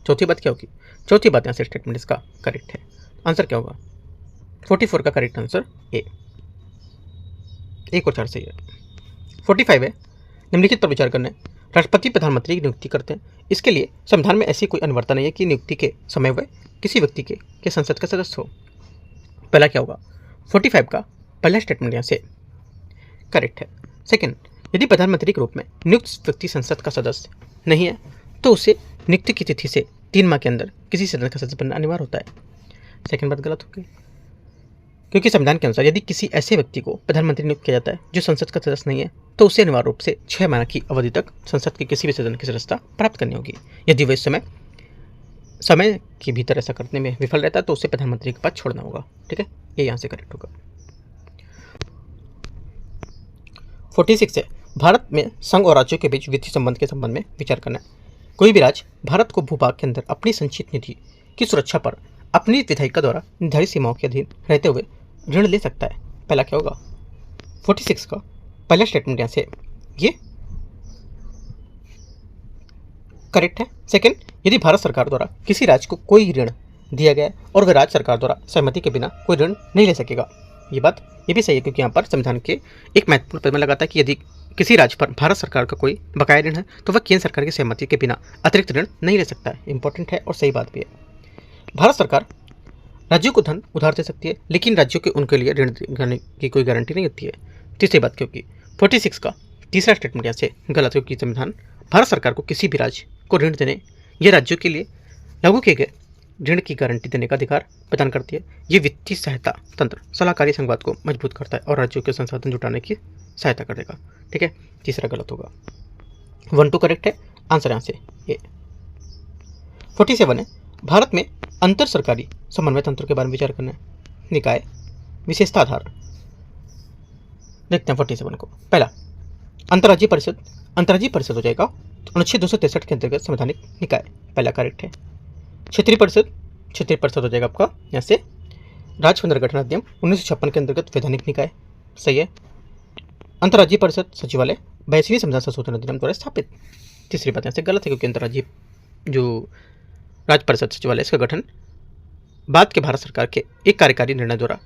चौथी बात क्या होगी? चौथी बात यहाँ से स्टेटमेंट इसका करेक्ट है। आंसर क्या होगा? 44 का करेक्ट आंसर ए। 1 और 4 सही है। 45 है, निम्नलिखित पर विचार करना है। राष्ट्रपति प्रधानमंत्री की नियुक्ति करते हैं। इसके लिए संविधान में ऐसी कोई अनिवार्यता नहीं है कि नियुक्ति के समय वह किसी व्यक्ति के संसद का सदस्य हो। पहला क्या होगा? 45 का पहला स्टेटमेंट यहाँ से करेक्ट है। सेकंड, यदि प्रधानमंत्री के रूप में नियुक्त व्यक्ति संसद का सदस्य नहीं है तो उसे नियुक्ति की तिथि से 3 माह के अंदर किसी सदन का सदस्य बनना अनिवार्य होता है। सेकंड बात गलत होगी, क्योंकि संविधान के अनुसार यदि किसी ऐसे व्यक्ति को प्रधानमंत्री नियुक्त किया जाता है जो संसद का सदस्य नहीं है तो उसे अनिवार्य रूप से 6 माह की अवधि तक संसद के किसी भी सदन की सदस्यता प्राप्त करनी होगी। यदि वह इस समय के भीतर ऐसा करने में विफल रहता है तो उसे प्रधानमंत्री के पद छोड़ना होगा। ठीक है, ये यहाँ से करेक्ट होगा। 46 है, भारत में संघ और राज्यों के बीच वित्तीय संबंध के संबंध में विचार करना है। कोई भी राज्य भारत को भूभाग के अंदर अपनी संचित निधि की सुरक्षा पर अपनी विधायिका द्वारा निर्धारित सीमाओं के अधीन रहते हुए ऋण ले सकता है। पहला क्या होगा? 46 का पहला स्टेटमेंट यहाँ से ये करेक्ट है। सेकंड, यदि भारत सरकार द्वारा किसी राज्य को कोई ऋण दिया गया और वह राज्य सरकार द्वारा सहमति के बिना कोई ऋण नहीं ले सकेगा। ये भी सही है, क्योंकि यहाँ पर संविधान के एक महत्वपूर्ण पद में लगाता है कि यदि किसी राज्य पर भारत सरकार का कोई बकाया ऋण है तो वह केंद्र सरकार की सहमति के बिना अतिरिक्त ऋण नहीं ले सकता है। इंपॉर्टेंट है और सही बात भी है। भारत सरकार राज्यों को धन उधार दे सकती है, लेकिन राज्यों के उनके लिए ऋण देने की कोई गारंटी नहीं होती है। तीसरी बात क्योंकि 46 का तीसरा स्टेटमेंट यहाँ से गलत है, क्योंकि संविधान भारत सरकार को किसी भी राज्य को ऋण देने या राज्यों के लिए लागू किए गए ऋण की गारंटी देने का अधिकार प्रदान करती है। ये वित्तीय सहायता तंत्र सलाहकारी संघवाद को मजबूत करता है और राज्यों के संसाधन जुटाने की सहायता करेगा। ठीक है, तीसरा गलत होगा। 1 2 करेक्ट है। आंसर यहाँ से ए। 47 है, भारत में अंतर सरकारी समन्वय तंत्र के बारे में विचार करना है। निकाय विशेषता आधार देखते हैं 47 को। पहला, अंतर्राज्यीय परिषद हो जाएगा अनुच्छेद 263 के अंतर्गत संवैधानिक निकाय। पहला करेक्ट है। क्षेत्रीय परिषद हो जाएगा आपका यहाँ से राज्य पुनर्गठन अधिनियम 1956 के अंतर्गत वैधानिक निकाय। सही है। अंतर्राज्यीय परिषद सचिवालय 82वें संविधान संशोधन अधिनियम द्वारा स्थापित। तीसरी बात यहाँ से गलत है, क्योंकि अंतर्राज्यीय जो राज्य परिषद सचिवालय इसका गठन बाद के भारत सरकार के एक कार्यकारी निर्णय द्वारा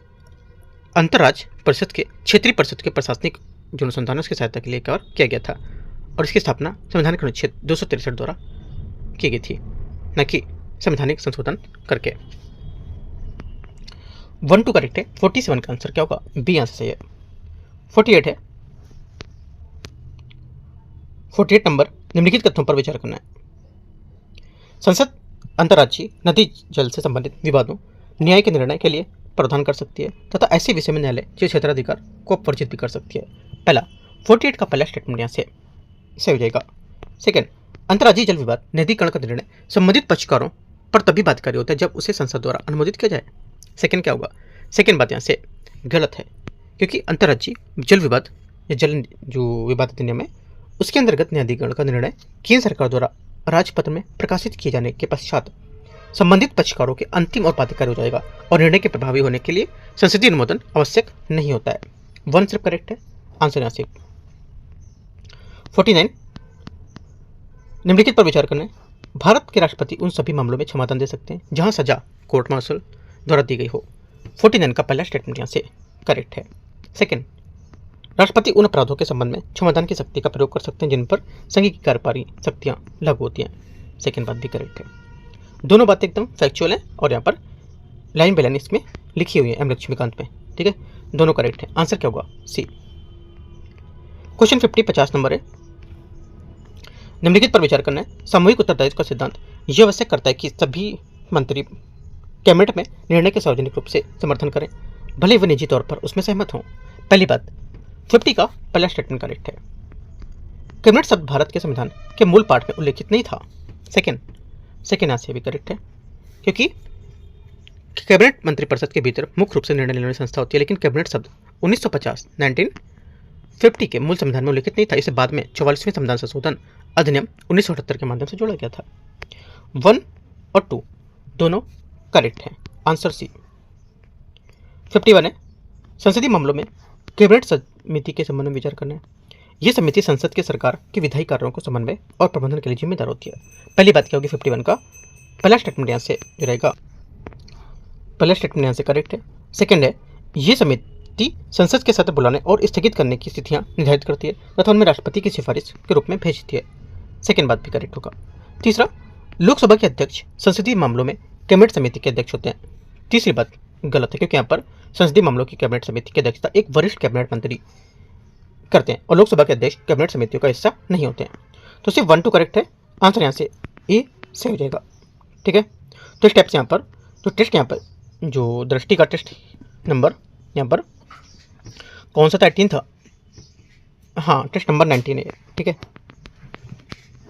अंतर्राज्य परिषद के क्षेत्रीय परिषद के प्रशासनिक जो अनुसंधान उसकी सहायता के लिए किया गया था, और इसकी स्थापना संविधान के अनुच्छेद 263 द्वारा की गई थी, न कि संवैधानिक संशोधन करके। 1 2 करेक्ट है। 47 का आंसर क्या होगा? बी आंसर सही है। 48 है, 48 नंबर, निम्नलिखित तथ्यों पर विचार करना है। संसद अंतर्राज्यीय नदी जल से संबंधित विवादों न्याय के निर्णय के लिए प्रावधान कर सकती है तथा ऐसे विषय में न्यायालय के क्षेत्राधिकार को वर्जित भी कर सकती है। पहला 48 का पहला स्टेटमेंट यहाँ से सही हो जाएगा। सेकंड, अंतर्राज्यीय जल विवाद निधिकरण का निर्णय संबंधित पक्षकारों पर तभी बाध्यकारी होता है जब उसे संसद द्वारा अनुमोदित किया जाए। सेकंड क्या होगा? सेकंड बात यहाँ से गलत है, क्योंकि अंतर्राज्यीय जल विवाद या जल जो विवाद अधिनियम है उसके अंतर्गत न्यायाधिकरण का निर्णय केंद्र सरकार द्वारा राजपत्र में प्रकाशित किए जाने के पश्चात संबंधित पक्षकारों के अंतिम और बाध्यकारी हो जाएगा और निर्णय के प्रभावी होने के लिए संसदीय अनुमोदन आवश्यक नहीं होता है। 1 सिर्फ करेक्ट है। आंसर यहाँ से 49, निम्नलिखित पर विचार करना है। भारत के राष्ट्रपति उन सभी मामलों में क्षमादान दे सकते हैं जहां सजा कोर्ट मार्शल द्वारा दी गई हो। 49 का पहला स्टेटमेंट यहाँ से करेक्ट है। सेकंड, राष्ट्रपति उन अपराधों के संबंध में क्षमादान की शक्ति का प्रयोग कर सकते हैं जिन पर संघ की कार्यकारी शक्तियां लागू होती हैं। सेकंड बात भी करेक्ट है। दोनों बातें एकदम फैक्चुअल हैं और यहाँ पर लाइन बाय लाइन इसमें लिखी हुई है एम लक्ष्मीकांत में। ठीक है, दोनों करेक्ट है। आंसर क्या होगा? सी। क्वेश्चन 50 नंबर है। निम्नलिखित पर विचार करना है। सामूहिक उत्तरदायित्व का सिद्धांत यह आवश्यक करता है कि सभी मंत्री कैबिनेट में निर्णय के सार्वजनिक रूप से समर्थन करें, भले वे निजी तौर पर उसमें सहमत हों। पहली बात 50 का पहला स्टेटमेंट करेक्ट है। कैबिनेट शब्द भारत के संविधान के मूल पाठ में उल्लेखित नहीं था। सेकंड यहाँ से भी करेक्ट है, क्योंकि कैबिनेट मंत्रिपरिषद के भीतर मुख्य रूप से निर्णय लेने वाली संस्था होती है, लेकिन कैबिनेट शब्द 1950 के मूल संविधान में उल्लेखित नहीं था। इसे बाद में 44वें संविधान संशोधन अधिनियम 1978 के माध्यम से जोड़ा गया था। 1 और 2 दोनों करेक्ट हैं। Answer C. 51 है, संसदीय मामलों में कैबिनेट समिति के संबंध में विचार करना है। ये समिति संसद के सरकार के विधायी कार्यों को समन्वय और प्रबंधन के लिए जिम्मेदार होती है। पहली बात क्या होगी 51 का पहला स्टेटमेंट यहाँ से जो रहेगा, पहला स्टेटमेंट यहाँ से करेक्ट है। सेकंड है, ये समिति संसद के सत्र बुलाने और स्थगित करने की स्थितियाँ निर्धारित करती है तथा उनमें राष्ट्रपति की सिफारिश के रूप में भेजती है। सेकंड बात भी करेक्ट होगा। तीसरा, लोकसभा के अध्यक्ष संसदीय मामलों में कैबिनेट समिति के अध्यक्ष होते हैं। तीसरी बात गलत है, क्योंकि यहाँ पर संसदीय मामलों की कैबिनेट समिति की अध्यक्षता एक वरिष्ठ कैबिनेट मंत्री करते हैं और लोकसभा के अध्यक्ष कैबिनेट समितियों का हिस्सा नहीं होते हैं। तो सिर्फ 1 2 करेक्ट है, आंसर यहाँ से ए सही हो जाएगा। ठीक है, तो स्टेप्स यहाँ पर जो टेस्ट यहाँ पर जो दृष्टि का टेस्ट नंबर यहाँ पर कौन सा था, 18 था, हाँ टेस्ट नंबर 19 है। ठीक है,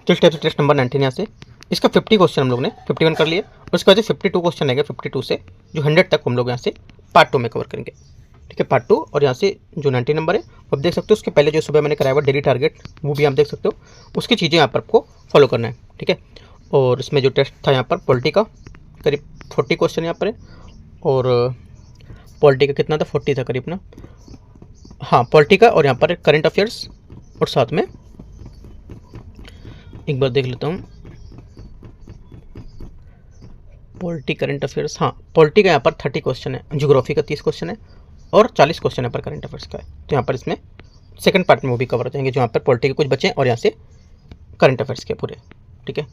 तो स्टेप टेस्ट नंबर 19 यहाँ से इसका 50 क्वेश्चन हम लोग ने 51 कर लिए और उसके बाद 52 क्वेश्चन आएगा 52 से जो 100 तक हम लोग यहाँ से पार्ट 2 में कवर करेंगे। ठीक है, पार्ट 2 और यहाँ से जो 90 नंबर है आप देख सकते हो। उसके पहले जो सुबह मैंने कराया हुआ डेली टारगेट वो भी आप देख सकते हो, उसकी चीज़ें यहाँ पर आपको फॉलो करना है। ठीक है, और इसमें जो टेस्ट था यहाँ पर पॉलिटी का करीब 40 क्वेश्चन यहाँ पर है और पॉलिटी का कितना था 40 था करीब ना, हाँ पॉलिटी का, और यहाँ पर करंट अफेयर्स और साथ में एक बार देख लेता हूँ पॉलिटी करंट अफेयर्स, हाँ पॉलिटी का यहाँ पर 30 क्वेश्चन है, ज्योग्राफी का 30 क्वेश्चन है और 40 क्वेश्चन यहाँ पर करंट अफेयर्स का है। तो यहाँ पर इसमें सेकंड पार्ट में वो भी कवर हो जाएंगे जो यहाँ पर पॉलिटी के कुछ बचे हैं और यहाँ से करंट अफेयर्स के पूरे। ठीक है,